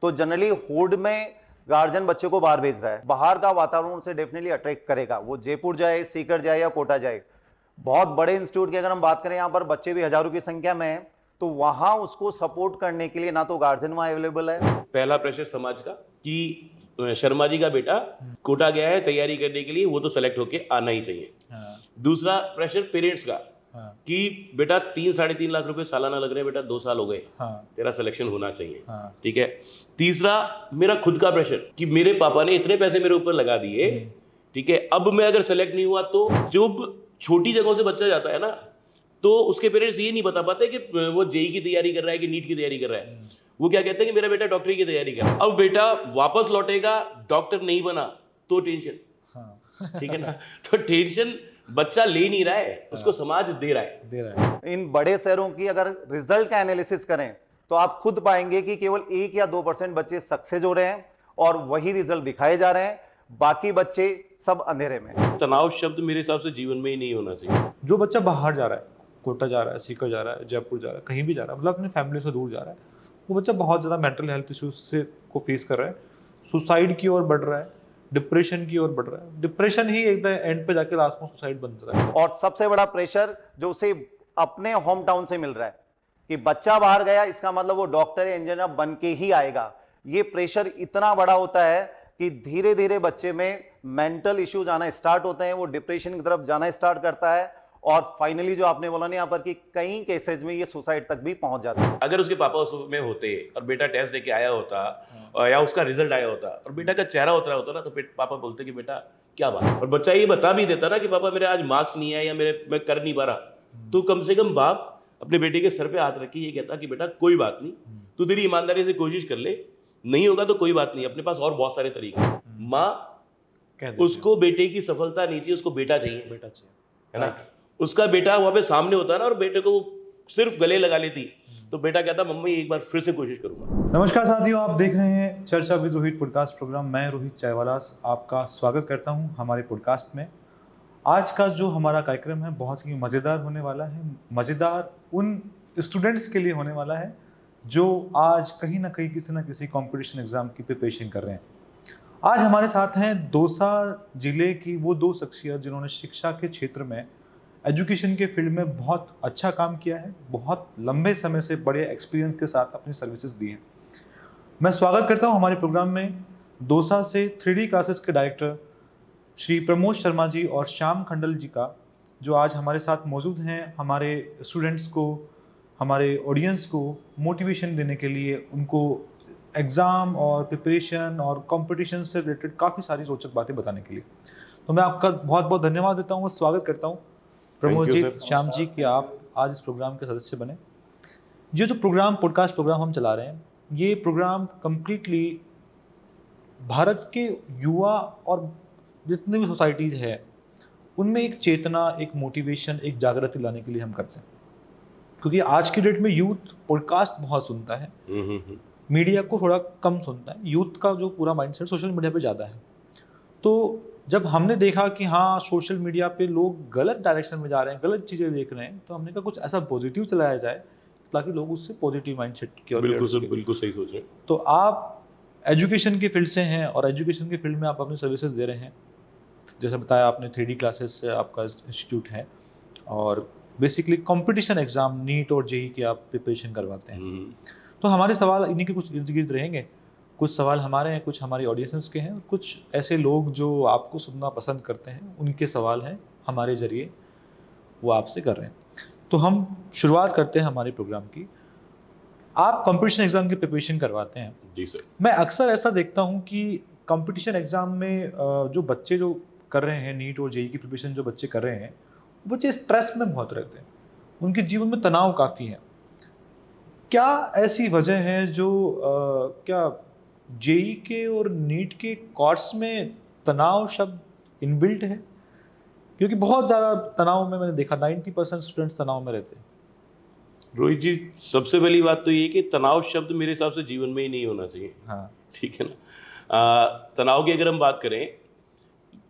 तो generally hood में guardian बच्चे को बाहर भेज रहा है, बाहर का वातावरण उसे डेफिनेटली अट्रैक्ट करेगा। वो जयपुर जाए, सीकर जाए या कोटा जाए, बहुत बड़े इंस्टीट्यूट की अगर हम बात करें, यहाँ पर बच्चे भी हजारों की संख्या में हैं, तो वहां उसको सपोर्ट करने के लिए ना तो गार्जियन वहां अवेलेबल है। पहला प्रेशर समाज का कि शर्मा जी का बेटा कोटा गया है तैयारी करने के लिए, वो तो सेलेक्ट होके आना ही चाहिए। दूसरा प्रेशर पेरेंट्स का कि बेटा 3-3.5 लाख रुपए सालाना लग रहे हैं, बेटा 2 साल हो गए, तेरा सिलेक्शन होना चाहिए। ठीक है। तीसरा मेरा खुद का प्रेशर कि मेरे पापा ने इतने पैसे मेरे ऊपर लगा दिए, ठीक है, अब मैं अगर सेलेक्ट नहीं हुआ तो जो छोटी जगहों से बच्चा जाता है ना, तो उसके पेरेंट्स ये नहीं बता पाते कि वो जेई की तैयारी कर रहा है कि नीट की तैयारी कर रहा है। वो क्या कहते हैं कि मेरा बेटा डॉक्टरी की तैयारी कर रहा है। अब बेटा वापस लौटेगा, डॉक्टर नहीं बना तो टेंशन, ठीक है ना। तो टेंशन बच्चा ले नहीं रहा है, उसको समाज दे रहा है। इन बड़े शहरों की अगर रिजल्ट का एनालिसिस करें तो आप खुद पाएंगे कि केवल 1 या 2% बच्चे सक्सेस हो रहे हैं और वही रिजल्ट दिखाए जा रहे हैं, बाकी बच्चे सब अंधेरे में। तनाव शब्द मेरे हिसाब से जीवन में ही नहीं होना चाहिए। जो बच्चा बाहर जा रहा है, कोटा जा रहा है, सीकर जा रहा है, जयपुर जा रहा है, कहीं भी जा रहा है, मतलब अपने फैमिली से दूर जा रहा है, वो बच्चा बहुत ज़्यादा मेंटल हेल्थ इश्यूज से को फेस कर रहा है, सुसाइड की ओर बढ़ रहा है, डिप्रेशन की ओर बढ़ रहा है। डिप्रेशन ही एक एंड पे जाके लास्ट में सुसाइड बन रहा है। और सबसे बड़ा प्रेशर जो उसे अपने होम टाउन से मिल रहा है कि बच्चा बाहर गया, इसका मतलब वो डॉक्टर या इंजीनियर बन के ही आएगा। ये प्रेशर इतना बड़ा होता है कि धीरे धीरे बच्चे में मेंटल इश्यूज आना स्टार्ट होते हैं, वो डिप्रेशन की तरफ जाना स्टार्ट करता है और फाइनली जो आपने बोला ना यहाँ पर कि कई केसेस में ये सुसाइड तक भी पहुंच जाता है। अगर उसके पापा उसमें होते और बेटा टेस्ट देके आया होता या उसका रिजल्ट आया होता और बेटा का चेहरा उतरा होता ना, तो पापा बोलते कि बेटा क्या बात, और बच्चा ये बता भी देता ना कि पापा मेरे आज मार्क्स नहीं आए या मैं कर नहीं पा रहा, तो कम से कम बाप अपने बेटे के सर पे हाथ रख के ये कहता कि बेटा कोई बात नहीं, तू तेरी ईमानदारी से कोशिश कर ले, नहीं होगा तो कोई बात नहीं, अपने पास और बहुत सारे तरीके। माँ उसको बेटे की सफलता नहीं चाहिए, उसको बेटा चाहिए, है ना। उसका बेटा वहां पे सामने होता है ना और बेटे को सिर्फ गले लगा लेती, तो बेटा कहता मम्मी एक बार फिर से कोशिश करूंगा। नमस्कार साथियों, आप देख रहे हैं चर्चा विद रोहित पॉडकास्ट प्रोग्राम। मैं रोहित चायवाला आपका स्वागत करता हूं हमारे पॉडकास्ट में। आज का जो हमारा कार्यक्रम है बहुत ही मज़ेदार होने वाला है। मज़ेदार उन स्टूडेंट्स के लिए होने वाला है जो आज कहीं ना कहीं किसी न किसी कंपटीशन एग्जाम की प्रिपरेशन कर रहे हैं। आज हमारे साथ हैं दौसा जिले की वो 2 शख्सियत जिन्होंने शिक्षा के क्षेत्र में, एजुकेशन के फील्ड में बहुत अच्छा काम किया है, बहुत लंबे समय से बड़े एक्सपीरियंस के साथ अपनी सर्विसेज दी हैं। मैं स्वागत करता हूं हमारे प्रोग्राम में दौसा से 3D क्लासेस के डायरेक्टर श्री प्रमोद शर्मा जी और श्याम खंडल जी का, जो आज हमारे साथ मौजूद हैं हमारे स्टूडेंट्स को, हमारे ऑडियंस को मोटिवेशन देने के लिए, उनको एग्ज़ाम और प्रिपरेशन और कंपटीशन से रिलेटेड काफ़ी सारी रोचक बातें बताने के लिए। तो मैं आपका बहुत बहुत धन्यवाद देता हूँ, स्वागत करता हूँ प्रमोद जी, श्याम जी, कि आप आज इस प्रोग्राम के सदस्य बने। ये जो प्रोग्राम, पॉडकास्ट प्रोग्राम हम चला रहे हैं, ये प्रोग्राम कम्प्लीटली भारत के युवा और जितने भी सोसाइटीज़ है उनमें एक चेतना, एक मोटिवेशन, एक जागृति लाने के लिए हम करते हैं। क्योंकि आज की डेट में यूथ पॉडकास्ट बहुत सुनता है, मीडिया को थोड़ा कम सुनता है। यूथ का जो पूरा माइंडसेट सोशल मीडिया पे ज़्यादा है। तो जब हमने देखा कि हाँ सोशल मीडिया पे लोग गलत डायरेक्शन में जा रहे हैं, गलत चीज़ें देख रहे हैं, तो हमने कहा कुछ ऐसा पॉजिटिव चलाया जाए ताकि लोग उससे पॉजिटिव माइंडसेट की ओर। बिल्कुल सही सोच रहे हैं। तो आप एजुकेशन की फील्ड से हैं और एजुकेशन की फील्ड में आप अपनी सर्विसेज दे रहे हैं। जैसे बताया आपने 3D क्लासेस से आपका इंस्टीट्यूट है और बेसिकली कंपटीशन एग्जाम नीट और जेई की आप प्रिपरेशन करवाते हैं। तो हमारे सवाल इन्हीं के कुछ इर्द गिर्द रहेंगे। कुछ सवाल हमारे हैं, कुछ हमारी ऑडियंस के हैं, कुछ ऐसे लोग जो आपको सुनना पसंद करते हैं उनके सवाल हैं हमारे जरिए वो आपसे कर रहे हैं। तो हम शुरुआत करते हैं हमारे प्रोग्राम की। आप कंपटीशन एग्जाम की प्रिपरेशन करवाते हैं। जी सर। मैं अक्सर ऐसा देखता हूँ कि कंपटीशन एग्जाम में जो बच्चे जो कर रहे हैं, नीट और जेई की प्रिपरेशन जो बच्चे कर रहे हैं, बच्चे स्ट्रेस में बहुत रहते हैं, उनके जीवन में तनाव काफ़ी है। क्या ऐसी वजह है जो क्या जेई के और नीट के कोर्स में तनाव शब्द इनबिल्ट है? क्योंकि बहुत ज़्यादा तनाव में मैंने देखा 90% स्टूडेंट्स तनाव में रहते हैं। रोहित जी, सबसे पहली बात तो ये कि तनाव शब्द मेरे हिसाब से जीवन में ही नहीं होना चाहिए। हाँ, ठीक है ना। तनाव की अगर हम बात करें,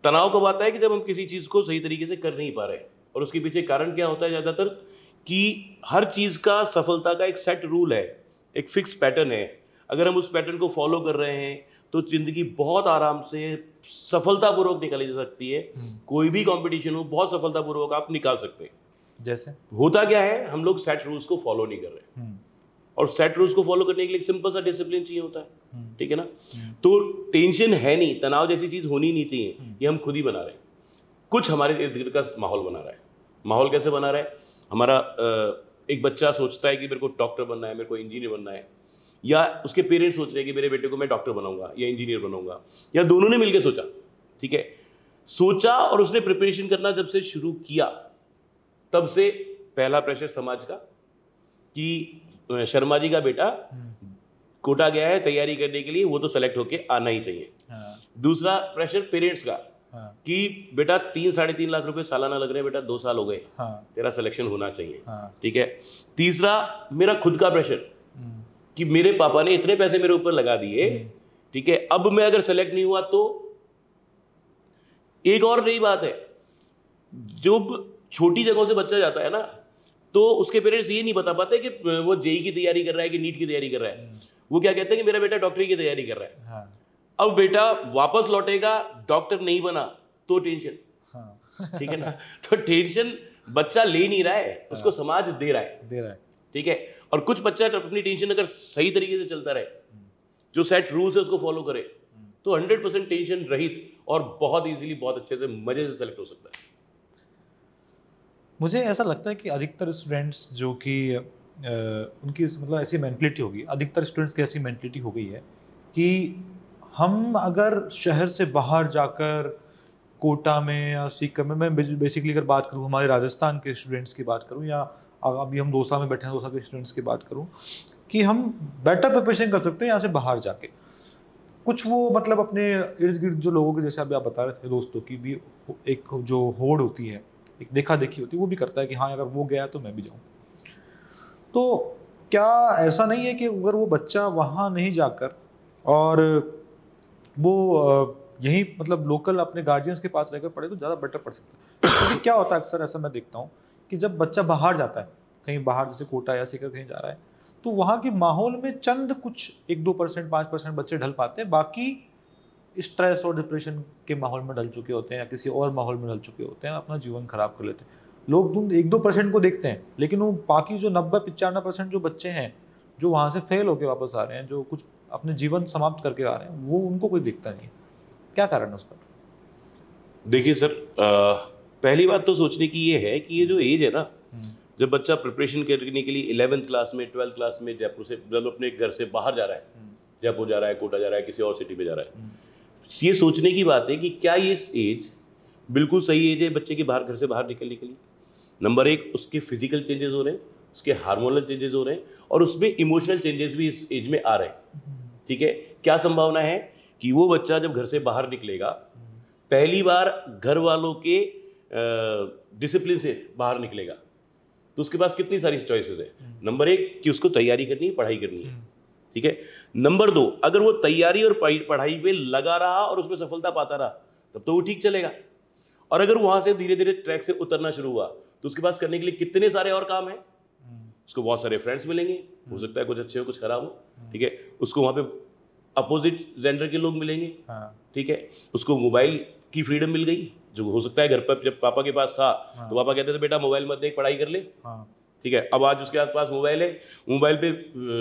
तनाव कब आता है कि जब हम किसी चीज़ को सही तरीके से कर नहीं पा रहे, और उसके पीछे कारण क्या होता है ज़्यादातर कि हर चीज़ का सफलता का एक सेट रूल है, एक फिक्स पैटर्न है। अगर हम उस पैटर्न को फॉलो कर रहे हैं तो जिंदगी बहुत आराम से सफलतापूर्वक निकाली जा सकती है। कोई भी कंपटीशन हो बहुत सफलतापूर्वक आप निकाल सकते हैं। जैसे होता क्या है, हम लोग सेट रूल्स को फॉलो नहीं कर रहे हैं, और सेट रूल्स को फॉलो करने के लिए एक सिंपल सा डिसिप्लिन चाहिए होता है, ठीक है ना। तो टेंशन है नहीं, तनाव जैसी चीज होनी नहीं चाहिए, ये हम खुद ही बना रहे हैं। कुछ हमारे इर्द गिर्द का माहौल बना रहा है। माहौल कैसे बना रहा है? हमारा एक बच्चा सोचता है कि मेरे को डॉक्टर बनना है, मेरे को इंजीनियर बनना है, या उसके पेरेंट्स सोच रहे हैं कि मेरे बेटे को मैं डॉक्टर बनाऊंगा या इंजीनियर बनाऊंगा, या दोनों ने मिलकर सोचा, ठीक है। सोचा और उसने प्रिपरेशन करना जब से शुरू किया, तब से पहला प्रेशर समाज का कि शर्मा जी का बेटा कोटा गया है तैयारी करने के लिए, वो तो सेलेक्ट होके आना ही चाहिए। दूसरा प्रेशर पेरेंट्स का कि बेटा 3-3.5 लाख रुपए सालाना लग रहे हैं, बेटा 2 साल हो गए, तेरा सिलेक्शन होना चाहिए, ठीक है। तीसरा मेरा खुद का प्रेशर कि मेरे पापा ने इतने पैसे मेरे ऊपर लगा दिए, ठीक है, अब मैं अगर सेलेक्ट नहीं हुआ तो। एक और नई बात है, जो छोटी जगहों से बच्चा जाता है ना, तो उसके पेरेंट्स ये नहीं बता पाते कि वो जेई की तैयारी कर रहा है कि नीट की तैयारी कर रहा है। वो क्या कहते हैं कि मेरा बेटा डॉक्टरी की तैयारी कर रहा है। अब बेटा वापस लौटेगा, डॉक्टर नहीं बना तो टेंशन, ठीक है ना। तो टेंशन बच्चा ले नहीं रहा है, उसको समाज दे रहा है, ठीक है। और कुछ बच्चा अपनी टेंशन अगर सही तरीके से चलता रहे, जो सेट रूल्स है उसको फॉलो करे, तो 100% टेंशन रहित और बहुत इजीली, बहुत अच्छे से, मजे से सेलेक्ट हो सकता है। मुझे ऐसा लगता है कि अधिकतर स्टूडेंट्स जो कि उनकी मतलब ऐसी मेंटलिटी होगी, अधिकतर स्टूडेंट्स की ऐसी मेंटलिटी हो गई है कि हम अगर शहर से बाहर जाकर कोटा में या सीकर में, मैं बेसिकली अगर बात करूँ हमारे राजस्थान के स्टूडेंट्स की बात करूँ, या अभी हम दौसा में बैठे हैं, दौसा के स्टूडेंट्स की बात करूँ, कि हम बेटर प्रिपरेशन कर सकते हैं यहाँ से बाहर जाके। कुछ वो मतलब अपने इर्द गिर्द जो लोगों के, जैसे अभी आप बता रहे थे, दोस्तों की भी एक जो होड़ होती है, एक देखा देखी होती है, वो भी करता है कि हाँ अगर वो गया तो मैं भी जाऊँ। तो क्या ऐसा नहीं है कि अगर वो बच्चा वहाँ नहीं जाकर और वो यहीं मतलब लोकल अपने गार्जियंस के पास रहकर पढ़े तो ज़्यादा बेटर पढ़ सकता है? क्योंकि क्या होता है अक्सर ऐसा मैं देखता हूँ कि जब बच्चा बाहर जाता है, कहीं बाहर जैसे कोटा या सीकर कहीं जा रहा है, तो वहाँ के माहौल में चंद कुछ 1-2%, 5% बच्चे ढल पाते हैं, बाकी स्ट्रेस और डिप्रेशन के माहौल में ढल चुके होते हैं या किसी और माहौल में ढल चुके होते हैं, अपना जीवन खराब कर लेते हैं। लोग 1-2% को देखते हैं, लेकिन वो बाकी जो 90-95% जो बच्चे हैं जो वहाँ से फेल होकर वापस आ रहे हैं, जो कुछ अपने जीवन समाप्त करके आ रहे हैं, वो उनको कोई देखता नहीं है। क्या कारण है उसका? देखिए सर, पहली बात तो सोचने की ये है कि ये जो एज है ना, जब बच्चा प्रिपरेशन करने के लिए 11th क्लास में, 12th क्लास में जयपुर से, जब अपने घर से बाहर जा रहा है, जयपुर जा रहा है, कोटा जा रहा है, किसी और सिटी में जा रहा है, ये सोचने की बात है कि क्या ये एज बिल्कुल सही एज है बच्चे के बाहर, घर से बाहर निकलने के लिए। नंबर 1, उसके फिजिकल चेंजेस हो रहे हैं, उसके हार्मोनल चेंजेस हो रहे हैं, और उसमें इमोशनल चेंजेस भी इस एज में आ रहे हैं, ठीक है। क्या संभावना है कि वो बच्चा जब घर से बाहर निकलेगा, पहली बार घर वालों के डिसिप्लिन से बाहर निकलेगा, तो उसके पास कितनी सारी चॉइसेस है। नंबर 1 कि उसको तैयारी करनी है, पढ़ाई करनी है, ठीक है। नंबर 2, अगर वो तैयारी और पढ़ाई पे लगा रहा और उसमें सफलता पाता रहा, तब तो वो ठीक चलेगा। और अगर वहां से धीरे धीरे ट्रैक से उतरना शुरू हुआ, तो उसके पास करने के लिए कितने सारे और काम है। उसको बहुत सारे फ्रेंड्स मिलेंगे, हो सकता है कुछ अच्छे हो कुछ खराब हो, ठीक है। उसको वहां पे अपोजिट जेंडर के लोग मिलेंगे, ठीक है। उसको मोबाइल की फ्रीडम मिल गई, जो हो सकता है घर पर जब पापा के पास था तो पापा कहते थे बेटा मोबाइल मत देख, पढ़ाई कर ले, ठीक है। अब आज उसके पास मोबाइल है, मोबाइल पे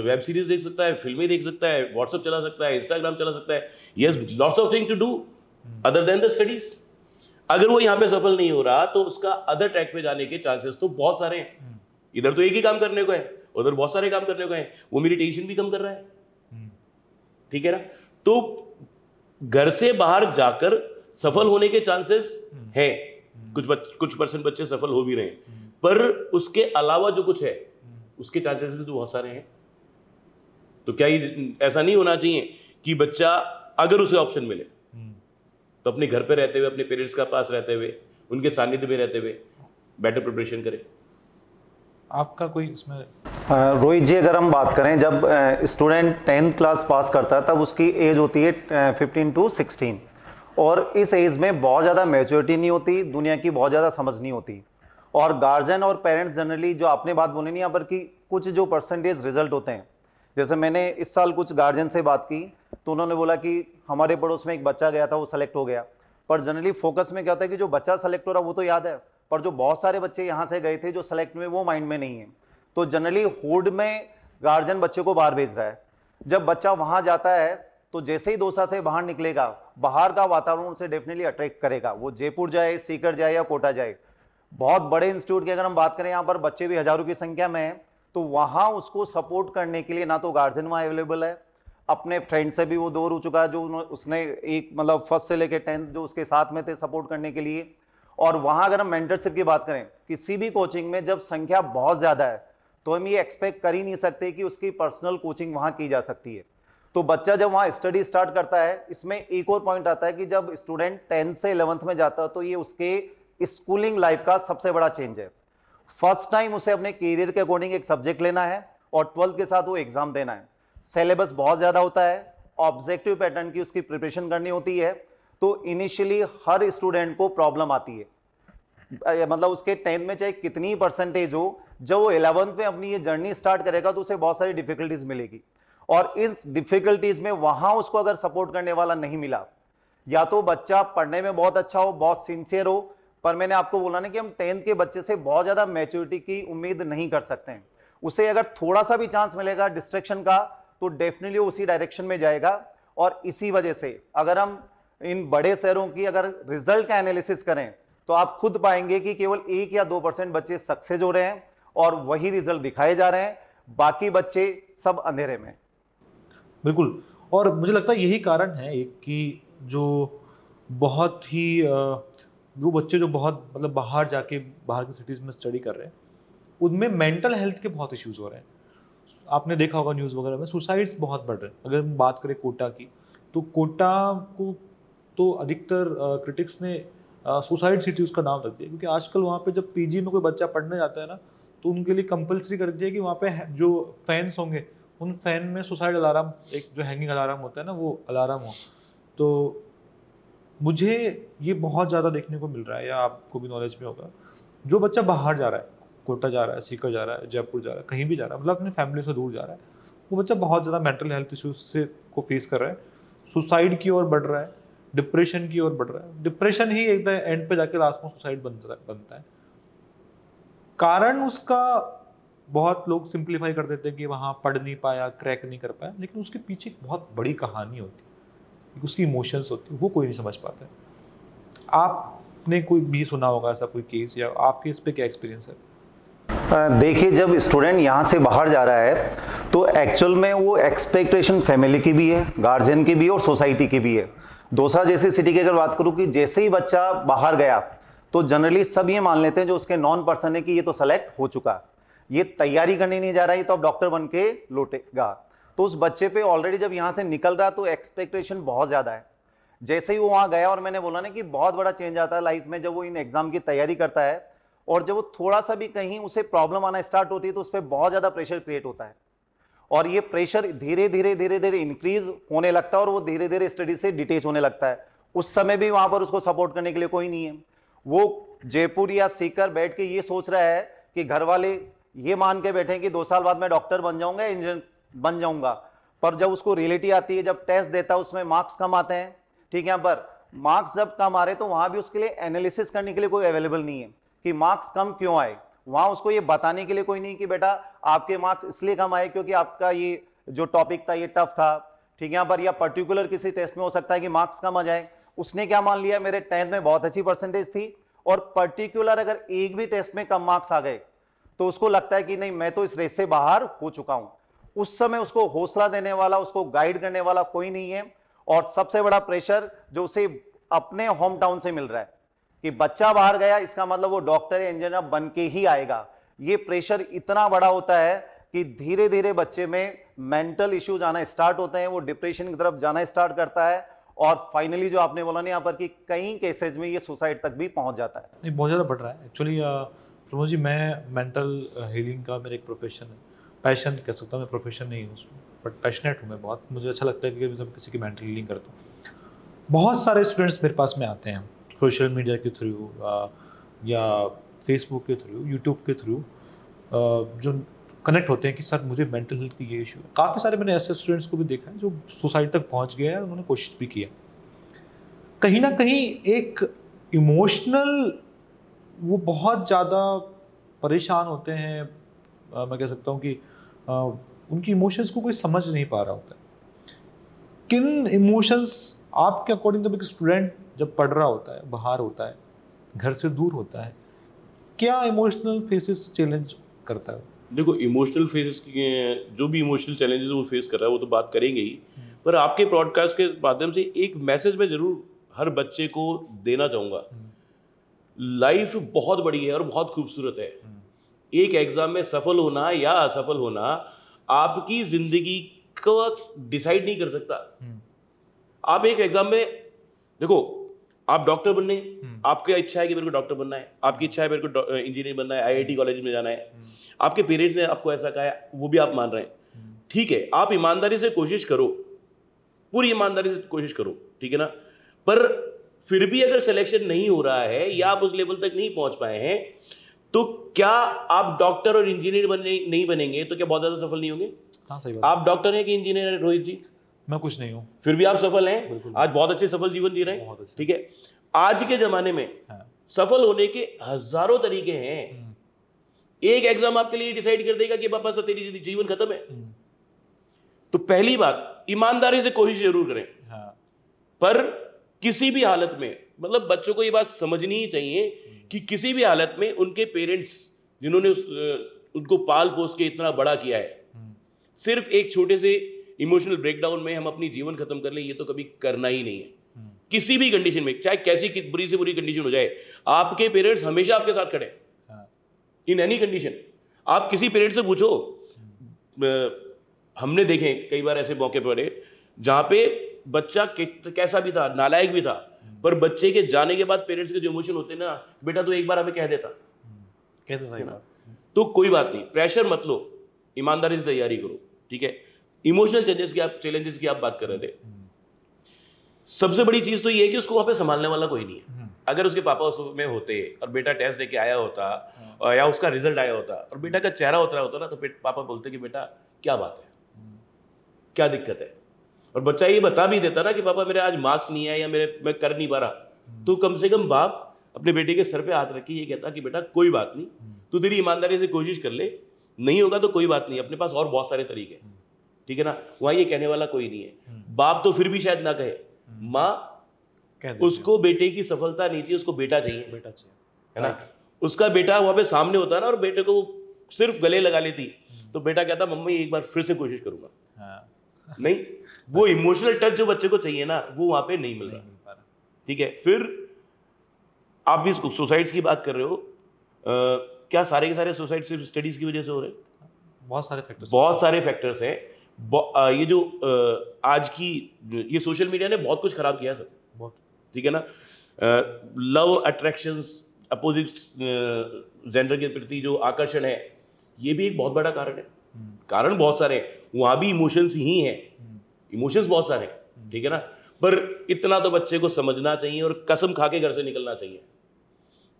वेब सीरीज देख सकता है, फिल्में देख सकता है, व्हाट्सएप चला सकता है, इंस्टाग्राम चला सकता है। Yes, lots of thing to do other than the studies. अगर वो यहाँ पे सफल नहीं हो रहा तो उसका अदर ट्रैक पे जाने के चांसेस तो बहुत सारे हैं। इधर तो एक ही काम करने को है, उधर बहुत सारे काम करने को है, वो मेरी टेंशन भी कम कर रहा है, ठीक है ना। तो घर से बाहर जाकर सफल होने के चांसेस हैं, कुछ परसेंट बच्चे सफल हो भी रहे हैं, पर उसके अलावा जो कुछ है उसके चांसेस भी तो बहुत सारे हैं। तो क्या ये ऐसा नहीं होना चाहिए कि बच्चा अगर उसे ऑप्शन मिले तो अपने घर पे रहते हुए, अपने पेरेंट्स के पास रहते हुए, उनके सानिध्य में रहते हुए बेटर प्रिपरेशन करे। आपका कोई इसमें? रोहित जी, अगर हम बात करें, जब स्टूडेंट 10th क्लास पास करता है तब उसकी एज होती है 15 to 16, और इस एज में बहुत ज़्यादा मैच्योरिटी नहीं होती, दुनिया की बहुत ज़्यादा समझ नहीं होती, और गार्जियन और पेरेंट्स जनरली, जो आपने बात बोली नहीं यहाँ पर कि कुछ जो परसेंटेज रिजल्ट होते हैं, जैसे मैंने इस साल कुछ गार्जियन से बात की तो उन्होंने बोला कि हमारे पड़ोस में एक बच्चा गया था, वो सेलेक्ट हो गया। पर जनरली फोकस में क्या होता है कि जो बच्चा सेलेक्ट हो रहा वो तो याद है, पर जो बहुत सारे बच्चे यहाँ से गए थे जो सेलेक्ट में, वो माइंड में नहीं है। तो जनरली होड में गार्जियन बच्चे को बाहर भेज रहा है। जब बच्चा वहां जाता है तो जैसे ही दौसा से बाहर निकलेगा, बाहर का वातावरण उसे डेफिनेटली अट्रैक्ट करेगा। वो जयपुर जाए, सीकर जाए या कोटा जाए, बहुत बड़े इंस्टीट्यूट की अगर हम बात करें, यहाँ पर बच्चे भी हजारों की संख्या में हैं, तो वहां उसको सपोर्ट करने के लिए ना तो गार्जियन वहां अवेलेबल है, अपने फ्रेंड से भी वो दूर हो चुका है जो उसने एक मतलब फर्स्ट से लेकर 10th जो उसके साथ में थे सपोर्ट करने के लिए। और वहां अगर हम मेंटरशिप की बात करें, किसी भी कोचिंग में जब संख्या बहुत ज्यादा है तो हम ये एक्सपेक्ट कर ही नहीं सकते कि उसकी पर्सनल कोचिंग वहां की जा सकती है। तो बच्चा जब वहां स्टडी स्टार्ट करता है, इसमें एक और पॉइंट आता है कि जब स्टूडेंट 10th से 11th में जाता है तो ये उसके स्कूलिंग लाइफ का सबसे बड़ा चेंज है। फर्स्ट टाइम उसे अपने कैरियर के अकॉर्डिंग एक सब्जेक्ट लेना है और 12th के साथ वो एग्जाम देना है। सिलेबस बहुत ज्यादा होता है, ऑब्जेक्टिव पैटर्न की उसकी प्रिपरेशन करनी होती है। तो इनिशियली हर स्टूडेंट को प्रॉब्लम आती है, मतलब उसके 10th में चाहे कितनी परसेंटेज हो, जब वो 11th में अपनी ये जर्नी स्टार्ट करेगा तो उसे बहुत सारी डिफिकल्टीज मिलेगी। और इस डिफिकल्टीज में वहां उसको अगर सपोर्ट करने वाला नहीं मिला, या तो बच्चा पढ़ने में बहुत अच्छा हो, बहुत सिंसियर हो, पर मैंने आपको बोला ना कि हम 10th के बच्चे से बहुत ज्यादा मैच्योरिटी की उम्मीद नहीं कर सकते हैं। उसे अगर थोड़ा सा भी चांस मिलेगा डिस्ट्रैक्शन का तो डेफिनेटली उसी डायरेक्शन में जाएगा। और इसी वजह से अगर हम इन बड़े शहरों की अगर रिजल्ट का एनालिसिस करें तो आप खुद पाएंगे कि केवल 1 या 2% बच्चे सक्सेस हो रहे हैं और वही रिजल्ट दिखाए जा रहे हैं, बाकी बच्चे सब अंधेरे में। बिल्कुल। और मुझे लगता है यही कारण है एक कि जो बहुत ही वो बच्चे जो बहुत मतलब बाहर जाके बाहर की सिटीज़ में स्टडी कर रहे हैं, उनमें मेंटल हेल्थ के बहुत इश्यूज हो रहे हैं। आपने देखा होगा न्यूज़ वगैरह में सुसाइड्स बहुत बढ़ रहे हैं। अगर हम बात करें कोटा की, तो कोटा को तो अधिकतर क्रिटिक्स ने सुसाइड सिटी उसका नाम रख दिया, क्योंकि आजकल वहाँ पे जब पीजी में कोई बच्चा पढ़ने जाता है ना, तो उनके लिए कंपलसरी कर दिया कि वहाँ पे जो फैंस होंगे उन फैन में सुसाइड अलार्म, एक जो हैंगिंग अलार्म होता है ना, वो अलार्म हो। तो मुझे ये बहुत ज़्यादा देखने को मिल रहा है, या आपको भी नॉलेज में होगा, जो बच्चा बाहर जा रहा है, कोटा जा रहा है, सीकर जा रहा है, जयपुर जा रहा है, कहीं भी जा रहा है, मतलब अपने फैमिली से दूर जा रहा है, वो बच्चा बहुत ज़्यादा मेंटल हेल्थ इश्यूज से को फेस कर रहा है, सुसाइड की ओर बढ़ रहा है, डिप्रेशन की ओर बढ़ रहा है। डिप्रेशन ही एक एंड पे जाके लास्ट में सुसाइड बनता है। कारण उसका बहुत लोग सिंप्लीफाई कर देते हैं कि वहाँ पढ़ नहीं पाया, क्रैक नहीं कर पाया, लेकिन उसके पीछे एक बहुत बड़ी कहानी होती है, उसकी इमोशंस होती है, वो कोई नहीं समझ पाता है। आपने कोई भी सुना होगा ऐसा कोई केस, या आपके इस पे क्या एक्सपीरियंस है? देखिए, जब स्टूडेंट यहाँ से बाहर जा रहा है तो एक्चुअल में वो एक्सपेक्टेशन फैमिली की भी है, गार्जियन की भी है और सोसाइटी की भी है। दौसा जैसी सिटी की अगर बात करूँ कि जैसे ही बच्चा बाहर गया तो जनरली सब ये मान लेते हैं जो उसके नॉन पर्सन है कि ये तो सेलेक्ट हो चुका, ये तैयारी करने नहीं जा रहा है, ये तो अब डॉक्टर बन के लौटेगा। तो उस बच्चे पे ऑलरेडी जब यहाँ से निकल रहा तो एक्सपेक्टेशन बहुत ज्यादा है। जैसे ही वो वहाँ गया, और मैंने बोला ना कि बहुत बड़ा चेंज आता है लाइफ में जब वो इन एग्जाम की तैयारी करता है, और जब वो थोड़ा सा भी कहीं उसे प्रॉब्लम आना स्टार्ट होती है तो उस पर बहुत ज्यादा प्रेशर क्रिएट होता है, और ये प्रेशर धीरे धीरे इंक्रीज होने लगता है और वो धीरे धीरे स्टडी से डिटेच होने लगता है। उस समय भी वहां पर उसको सपोर्ट करने के लिए कोई नहीं है। वो जयपुर या सीकर बैठ के ये सोच रहा है कि घर वाले ये मान के बैठे कि 2 साल बाद मैं डॉक्टर बन जाऊंगा, इंजीनियर बन जाऊंगा, पर जब उसको रियलिटी आती है, जब टेस्ट देता है उसमें मार्क्स कम आते हैं, ठीक है, पर मार्क्स जब कम आ रहे तो वहां भी उसके लिए एनालिसिस करने के लिए कोई अवेलेबल नहीं है कि मार्क्स कम क्यों आए। वहां उसको ये बताने के लिए कोई नहीं कि बेटा आपके मार्क्स इसलिए कम आए क्योंकि आपका ये जो टॉपिक था ये टफ था, ठीक है, पर या पर्टिकुलर किसी टेस्ट में हो सकता है कि मार्क्स कम आ जाए। उसने क्या मान लिया, मेरे 10th में बहुत अच्छी परसेंटेज थी और पर्टिकुलर अगर एक भी टेस्ट में कम मार्क्स आ गए तो उसको लगता है कि नहीं, मैं तो इस रेस से बाहर हो चुका हूं। उस समय उसको हौसला देने वाला, उसको गाइड करने वाला कोई नहीं है। और सबसे बड़ा प्रेशर जो उसे अपने होम टाउन से मिल रहा है कि बच्चा बाहर गया, इसका मतलब वो डॉक्टर या इंजीनियर बन के ही आएगा। ये प्रेशर इतना बड़ा होता है कि धीरे धीरे बच्चे में मेंटल इश्यूज आना स्टार्ट होते हैं, वो डिप्रेशन की तरफ जाना स्टार्ट करता है, और फाइनली जो आपने बोला ना यहाँ पर कि कई केसेज में ये सुसाइड तक भी पहुंच जाता है। नहीं, बहुत ज़्यादा बढ़ रहा है एक्चुअली। प्रमोद जी, मैं मेंटल हीलिंग का मेरा एक प्रोफेशन है, पैशन कह सकता हूँ, मैं प्रोफेशन नहीं हूँ उसमें, बट पैशनेट हूँ मैं बहुत। मुझे अच्छा लगता है कि मैं किसी की मेंटल हीलिंग करता हूँ। बहुत सारे स्टूडेंट्स मेरे पास में आते हैं सोशल मीडिया के थ्रू या फेसबुक के थ्रू, यूट्यूब के थ्रू, जो कनेक्ट होते हैं कि सर मुझे मेंटल हेल्थ की ये इशू है। काफ़ी सारे मैंने ऐसे स्टूडेंट्स को भी देखा है जो सुसाइड तक पहुंच गए हैं, उन्होंने कोशिश भी किया। कहीं ना कहीं एक इमोशनल, वो बहुत ज़्यादा परेशान होते हैं। मैं कह सकता हूँ कि उनकी इमोशंस को कोई समझ नहीं पा रहा होता है। किन इमोशंस आपके अकॉर्डिंग, जब एक स्टूडेंट जब पढ़ रहा होता है, बाहर होता है, घर से दूर होता है, क्या इमोशनल फेसेस चैलेंज करता है? देखो, इमोशनल फेजेस की जो भी इमोशनल चैलेंजेस वो फेस कर रहा है वो तो बात करेंगे ही, पर आपके ब्रॉडकास्ट के माध्यम से एक मैसेज मैं जरूर हर बच्चे को देना चाहूँगा। लाइफ बहुत बड़ी है और बहुत खूबसूरत है। एक एग्जाम में सफल होना या असफल होना आपकी जिंदगी को डिसाइड नहीं कर सकता। आप एक एग्जाम में देखो, आप डॉक्टर बनने, आपकी इच्छा है कि मेरे को डॉक्टर बनना है, आपकी इच्छा है मेरे को इंजीनियर बनना है, आईआईटी कॉलेज में जाना है, आपके पेरेंट्स ने आपको ऐसा कहा है, वो भी आप मान रहे हैं, ठीक है, आप ईमानदारी से कोशिश करो, पूरी ईमानदारी से कोशिश करो, ठीक है ना। पर फिर भी अगर सिलेक्शन नहीं हो रहा है या आप उस लेवल तक नहीं पहुंच पाए हैं, तो क्या आप डॉक्टर और इंजीनियर नहीं बनेंगे तो क्या बहुत ज्यादा सफल नहीं होंगे? हाँ, सही बात। आप डॉक्टर हैं कि इंजीनियर हैं रोहित जी? मैं कुछ नहीं हूँ, फिर भी आप सफल हैं, आज बहुत अच्छे सफल जीवन जी रहे हैं, ठीक है। आज के जमाने में सफल होने के हजारों तरीके हैं। एक एग्जाम आपके लिए डिसाइड कर देगा कि पापा से तेरी जीवन खत्म है। तो पहली बात, ईमानदारी से कोशिश जरूर करें, पर किसी भी हालत में, मतलब बच्चों को ये बात समझनी ही चाहिए कि किसी भी हालत में उनके पेरेंट्स जिन्होंने उनको पाल पोस के इतना बड़ा किया है, सिर्फ एक छोटे से इमोशनल ब्रेकडाउन में हम अपनी जीवन खत्म कर लें, ये तो कभी करना ही नहीं है। किसी भी कंडीशन में, चाहे कैसी बुरी से बुरी कंडीशन हो जाए, आपके पेरेंट्स हमेशा आपके साथ खड़े, इन एनी कंडीशन। आप किसी पेरेंट्स से पूछो, हमने देखे कई बार ऐसे मौके पड़े जहां पे बच्चा कैसा भी था, नालायक भी था, पर बच्चे के जाने के बाद पेरेंट्स के जो इमोशन होते हैं ना, बेटा तो एक बार हमें कह देता, सही बात। तो कोई बात नहीं, प्रेशर मत लो, ईमानदारी से तैयारी करो, ठीक है। इमोशनल चैलेंजेस की आप बात कर रहे थे। सबसे बड़ी चीज तो ये है कि उसको वहां पे संभालने वाला कोई नहीं है। अगर उसके पापा उसमें होते और बेटा टेस्ट देके आया होता या उसका रिजल्ट आया होता और बेटा का चेहरा उतरा होता ना, तो पापा बोलते कि बेटा क्या बात है, क्या दिक्कत है, और बच्चा ये बता भी देता ना कि पापा मेरे आज मार्क्स नहीं आए या मैं कर नहीं पा रहा, तो कम से कम बाप अपने बेटे के सर पे हाथ रख के ये कहता कि बेटा कोई बात नहीं, तू तेरी ईमानदारी से कोशिश कर ले, नहीं होगा तो कोई बात नहीं, अपने पास और बहुत सारे तरीके, ठीक है ना। वहां ये कहने वाला कोई नहीं है। बाप तो फिर भी शायद ना कहे, माँ उसको बेटे की सफलता नहीं चाहिए, उसको बेटा चाहिए, है ना। उसका बेटा वहां पे सामने होता है ना और बेटे को सिर्फ गले लगा लेती, तो बेटा कहता मम्मी एक बार फिर से कोशिश करूंगा। नहीं, वो इमोशनल टच जो बच्चे को चाहिए ना, वो वहां पे नहीं मिल रहा, ठीक है। फिर आप भी सुसाइड्स की बात कर रहे हो, क्या सारे के सारे सुसाइड सिर्फ स्टडीज की वजह से हो रहे हैं? बहुत सारे फैक्टर्स हैं। ये जो आज की ये सोशल मीडिया ने बहुत कुछ खराब किया सर, बहुत, ठीक है ना। लव अट्रैक्शंस, अपोजिट जेंडर के प्रति जो आकर्षण है, ये भी एक बहुत बड़ा कारण है। कारण बहुत सारे हैं, वहां भी इमोशंस ही हैं, इमोशंस बहुत सारे हैं, ठीक है ना। पर इतना तो बच्चे को समझना चाहिए और कसम खा के घर से निकलना चाहिए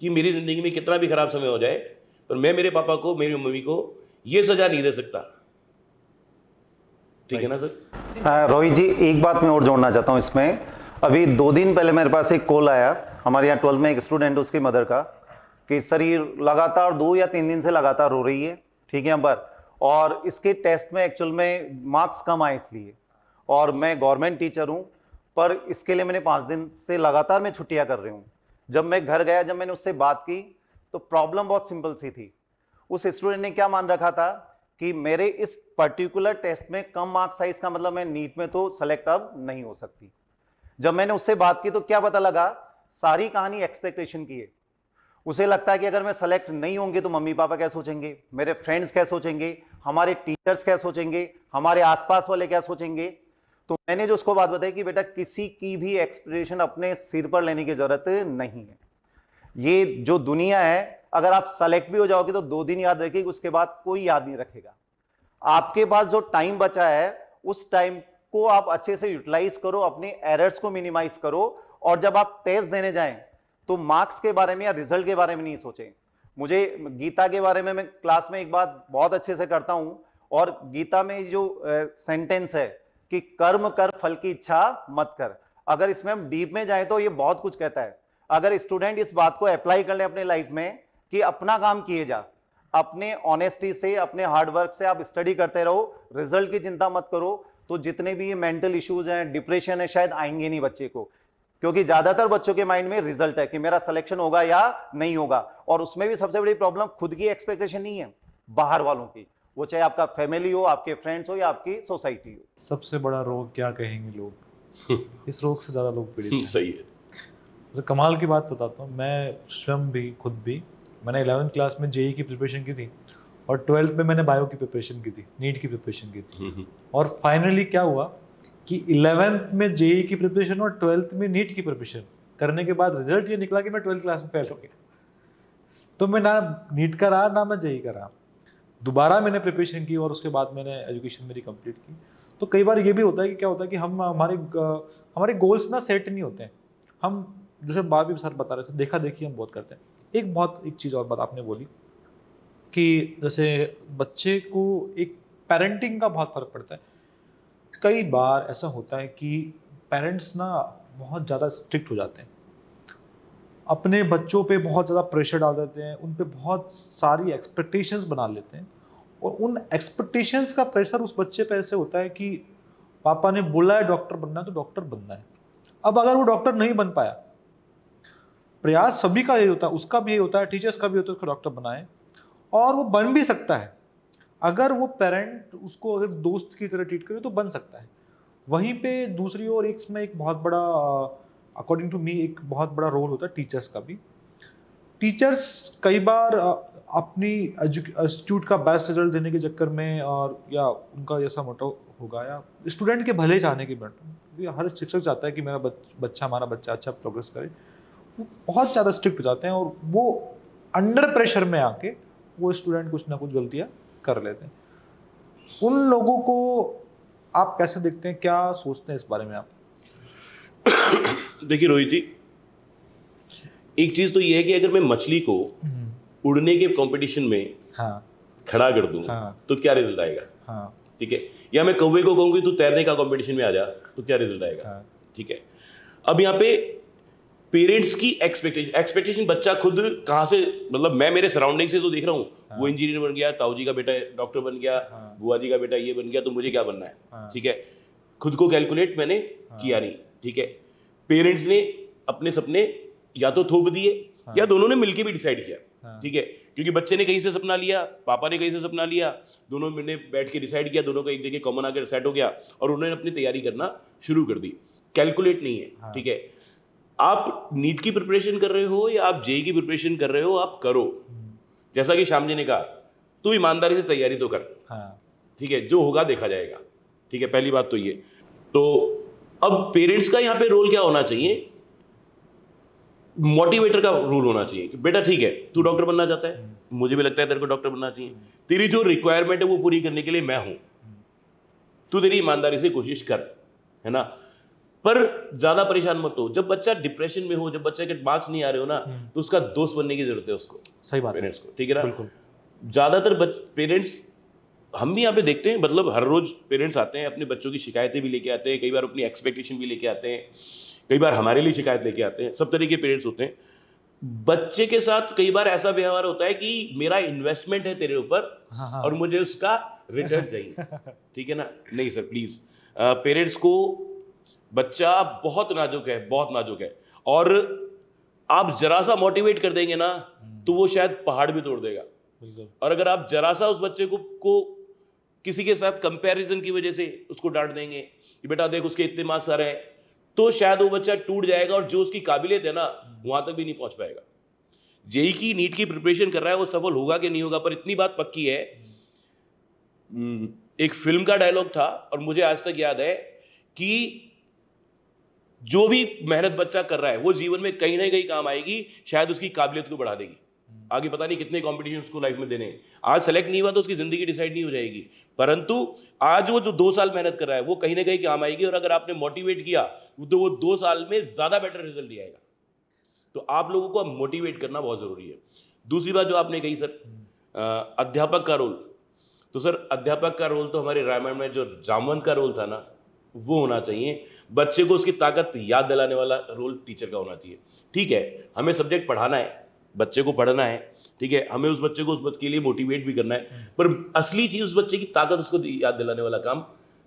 कि मेरी जिंदगी में कितना भी खराब समय हो जाए, पर मैं मेरे पापा को, मेरी मम्मी को ये सजा नहीं दे सकता, ठीक है ना सर। रोहित जी, एक बात मैं और जोड़ना चाहता हूं इसमें। अभी 2 दिन पहले मेरे पास एक कॉल आया, हमारे यहाँ 12th में एक स्टूडेंट, उसकी मदर का, कि सर ये लगातार 2 या 3 दिन से लगातार रो रही है, ठीक है पर, और इसके टेस्ट में एक्चुअल में मार्क्स कम आए इसलिए, और मैं गवर्नमेंट टीचर हूं, पर इसके लिए मैंने 5 दिन से लगातार मैं छुट्टियां कर रही हूं। जब मैं घर गया, जब मैंने उससे बात की, तो प्रॉब्लम बहुत सिंपल सी थी। उस स्टूडेंट ने क्या मान रखा था कि मेरे इस पर्टिकुलर टेस्ट में कम मार्क्स आए, इसका मतलब मैं नीट में तो सेलेक्ट अब नहीं हो सकती। जब मैंने उससे बात की तो क्या पता लगा, सारी कहानी एक्सपेक्टेशन की है। उसे लगता है कि अगर मैं सेलेक्ट नहीं होंगे तो मम्मी पापा क्या सोचेंगे, मेरे फ्रेंड्स क्या सोचेंगे, हमारे टीचर्स क्या सोचेंगे, हमारे आसपास वाले क्या सोचेंगे। तो मैंने जो उसको बात बताई कि बेटा किसी की भी एक्सपेक्टेशन अपने सिर पर लेने की जरूरत नहीं है। ये जो दुनिया है, अगर आप सेलेक्ट भी हो जाओगे तो 2 दिन याद रखिएगा, उसके बाद कोई याद नहीं रखेगा। आपके पास जो टाइम बचा है, उस टाइम को आप अच्छे से यूटिलाइज करो, अपने एरर्स को मिनिमाइज करो, और जब आप टेस्ट देने जाएं तो मार्क्स के बारे में या रिजल्ट के बारे में नहीं सोचें। मुझे गीता के बारे में मैं क्लास में एक बात बहुत अच्छे से करता हूं, और गीता में जो सेंटेंस है कि कर्म कर फल की इच्छा मत कर, अगर इसमें हम डीप में जाएं तो ये बहुत कुछ कहता है। अगर स्टूडेंट इस बात को अप्लाई कर ले अपने लाइफ में कि अपना काम किए जा, अपने ऑनेस्टी से, अपने हार्डवर्क से आप स्टडी करते रहो, रिजल्ट की चिंता मत करो, तो जितने भी ये मेंटल इश्यूज हैं, डिप्रेशन है, शायद आएंगे नहीं बच्चे को। क्योंकि ज्यादातर बच्चों के माइंड में रिजल्ट है कि मेरा सिलेक्शन होगा या नहीं होगा, और उसमें भी सबसे बड़ी प्रॉब्लम खुद की एक्सपेक्टेशन नहीं है, बाहर वालों की, वो चाहे आपका फैमिली हो, आपके फ्रेंड्स हो, या आपकी सोसाइटी हो। सबसे बड़ा रोग क्या कहेंगे लोग, इस रोग से ज्यादा लोग पीड़ित हैं। सही है। तो कमाल की बात बताता हूँ, मैं स्वयं भी, खुद भी, मैंने 11th क्लास में जेई की प्रिपरेशन की थी, और 12th में मैंने बायो की प्रिपरेशन की थी, नीट की प्रिपरेशन की थी, और फाइनली क्या हुआ कि 11th में जेई की प्रिपरेशन और 12th में नीट की प्रिपरेशन करने के बाद रिजल्ट ये निकला कि मैं 12th क्लास में फेल हो गया। तो मैं ना नीट का रहा ना मैं जेई का रहा, दोबारा मैंने प्रिपरेशन की और उसके बाद मैंने एजुकेशन मेरी कंप्लीट की। तो कई बार ये भी होता है कि क्या होता है कि हम हमारे गोल्स ना सेट नहीं होते हैं। हम जैसे बार भी सर बता रहे थे, देखा देखी हम बहुत करते हैं। एक चीज़ और बात आपने बोली कि जैसे बच्चे को एक पेरेंटिंग का बहुत फर्क पड़ता है। कई बार ऐसा होता है कि पेरेंट्स ना बहुत ज़्यादा स्ट्रिक्ट हो जाते हैं, अपने बच्चों पे बहुत ज़्यादा प्रेशर डाल देते हैं, उन पे बहुत सारी एक्सपेक्टेशंस बना लेते हैं, और उन एक्सपेक्टेशंस का प्रेशर उस बच्चे पे ऐसे होता है कि पापा ने बोला है डॉक्टर बनना है तो डॉक्टर बनना है। अब अगर वो डॉक्टर नहीं बन पाया, प्रयास सभी का यही होता है, उसका भी यही होता है, टीचर्स का भी होता है कि डॉक्टर बनाए, और वो बन भी सकता है अगर वो पेरेंट उसको अगर दोस्त की तरह ट्रीट करे तो बन सकता है। वहीं पे दूसरी ओर इसमें एक बहुत बड़ा, अकॉर्डिंग टू मी, एक बहुत बड़ा रोल होता है टीचर्स का भी। टीचर्स कई बार अपनी इंस्टीट्यूट का बेस्ट रिजल्ट देने के चक्कर में, और या उनका जैसा मोटो होगा, या स्टूडेंट के भले चाहने के मोटो, हर शिक्षक चाहता है कि मेरा बच्चा हमारा बच्चा अच्छा प्रोग्रेस करे, वो बहुत ज़्यादा स्ट्रिक्ट हो जाते हैं, और वो अंडर प्रेशर में आके वो स्टूडेंट कुछ ना कुछ गलतियाँ कर लेते हैं। उन लोगों को आप कैसे देखते हैं, क्या सोचते हैं इस बारे में आप? देखिए रोहित जी, एक चीज तो ये है कि अगर मैं मछली को उड़ने के कंपटीशन में खड़ा कर दूं तो क्या रिजल्ट आएगा? ठीक है। या मैं कौवे को कहूंगी तू तैरने का कंपटीशन में आ जा, तो क्या रिजल्ट आएगा? ठीक है। अब यहाँ पे पेरेंट्स की एक्सपेक्टेशन बच्चा खुद कहाँ से, मतलब मैं मेरे सराउंडिंग से तो देख रहा हूँ, वो इंजीनियर बन गया, ताऊ जी का बेटा डॉक्टर बन गया, बुआ जी का बेटा ये बन गया, तो मुझे क्या बनना है? ठीक है। खुद को कैलकुलेट मैंने किया नहीं। ठीक है। पेरेंट्स ने अपने सपने या तो थोप दिए या दोनों ने मिलकर भी डिसाइड किया। ठीक है। क्योंकि बच्चे ने कहीं से सपना लिया, पापा ने कहीं से सपना लिया, दोनों ने बैठ के डिसाइड किया, दोनों का एक जगह कॉमन आकर सेट हो गया और उन्होंने अपनी तैयारी करना शुरू कर दी। कैलकुलेट नहीं है। ठीक है। आप नीट की प्रिपरेशन कर रहे हो या आप जेई की प्रिपरेशन कर रहे हो, आप करो, जैसा कि श्याम जी ने कहा, तू ईमानदारी से तैयारी तो कर। ठीक है। जो होगा देखा जाएगा। ठीक है। पहली बात तो ये। तो अब पेरेंट्स का यहाँ पे रोल क्या होना चाहिए? मोटिवेटर का रोल होना चाहिए कि बेटा ठीक है, तू डॉक्टर बनना चाहता है, मुझे भी लगता है तेरे को डॉक्टर बनना चाहिए, तेरी जो रिक्वायरमेंट है वो पूरी करने के लिए मैं हूं, तू तेरी ईमानदारी से कोशिश कर, है ना। पर ज्यादा परेशान मत हो। जब बच्चा डिप्रेशन में हो, जब बच्चे के मार्क्स नहीं आ रहे हो ना, तो उसका दोस्त बनने की जरूरत है उसको। सही बात, पेरेंट्स को। ठीक है ना। बिल्कुल। ज्यादातर पेरेंट्स, हम भी यहाँ पे देखते हैं, मतलब हर रोज पेरेंट्स आते हैं, अपने बच्चों की शिकायतें भी लेके आते हैं, कई बार अपनी एक्सपेक्टेशन भी लेके आते हैं, कई बार हमारे लिए शिकायत लेके आते हैं। सब तरीके के पेरेंट्स होते हैं। बच्चे के साथ कई बार ऐसा व्यवहार होता है कि मेरा इन्वेस्टमेंट है तेरे ऊपर और मुझे उसका रिटर्न चाहिए। ठीक है ना। नहीं सर, प्लीज, पेरेंट्स को, बच्चा बहुत नाजुक है, बहुत नाजुक है, और आप जरा सा मोटिवेट कर देंगे ना तो वो शायद पहाड़ भी तोड़ देगा। और अगर आप जरा सा उस बच्चे को किसी के साथ कंपैरिजन की वजह से उसको डांट देंगे कि बेटा देख उसके इतने मार्क्स आ रहे हैं, तो शायद वो बच्चा टूट जाएगा और जो उसकी काबिलियत है ना वहां तक भी नहीं पहुंच पाएगा। जेई की, नीट की प्रिपरेशन कर रहा है, वो सफल होगा कि नहीं होगा, पर इतनी बात पक्की है, एक फिल्म का डायलॉग था और मुझे आज तक याद है कि जो भी मेहनत बच्चा कर रहा है वो जीवन में कहीं ना कहीं काम आएगी, शायद उसकी काबिलियत को बढ़ा देगी। आगे पता नहीं कितने कॉम्पिटिशन उसको लाइफ में देने हैं। आज सेलेक्ट नहीं हुआ तो उसकी जिंदगी डिसाइड नहीं हो जाएगी, परंतु आज वो जो 2 साल मेहनत कर रहा है वो कहीं ना कहीं काम आएगी, और अगर आपने मोटिवेट किया तो वो 2 साल में ज्यादा बेटर रिजल्ट ले आएगा। तो आप लोगों को मोटिवेट करना बहुत जरूरी है। दूसरी बात जो आपने कही सर, अध्यापक का रोल, तो सर अध्यापक का रोल तो हमारे रामायण में जो जामवंत का रोल था ना, वो होना चाहिए। बच्चे को उसकी ताकत याद दिलाने वाला रोल टीचर का होना चाहिए। ठीक है, हमें सब्जेक्ट पढ़ाना है, बच्चे को पढ़ना है, ठीक है, हमें उस बच्चे को उस बात के लिए मोटिवेट भी करना है, पर असली चीज उस बच्चे की ताकत, उसको याद दिलाने वाला काम।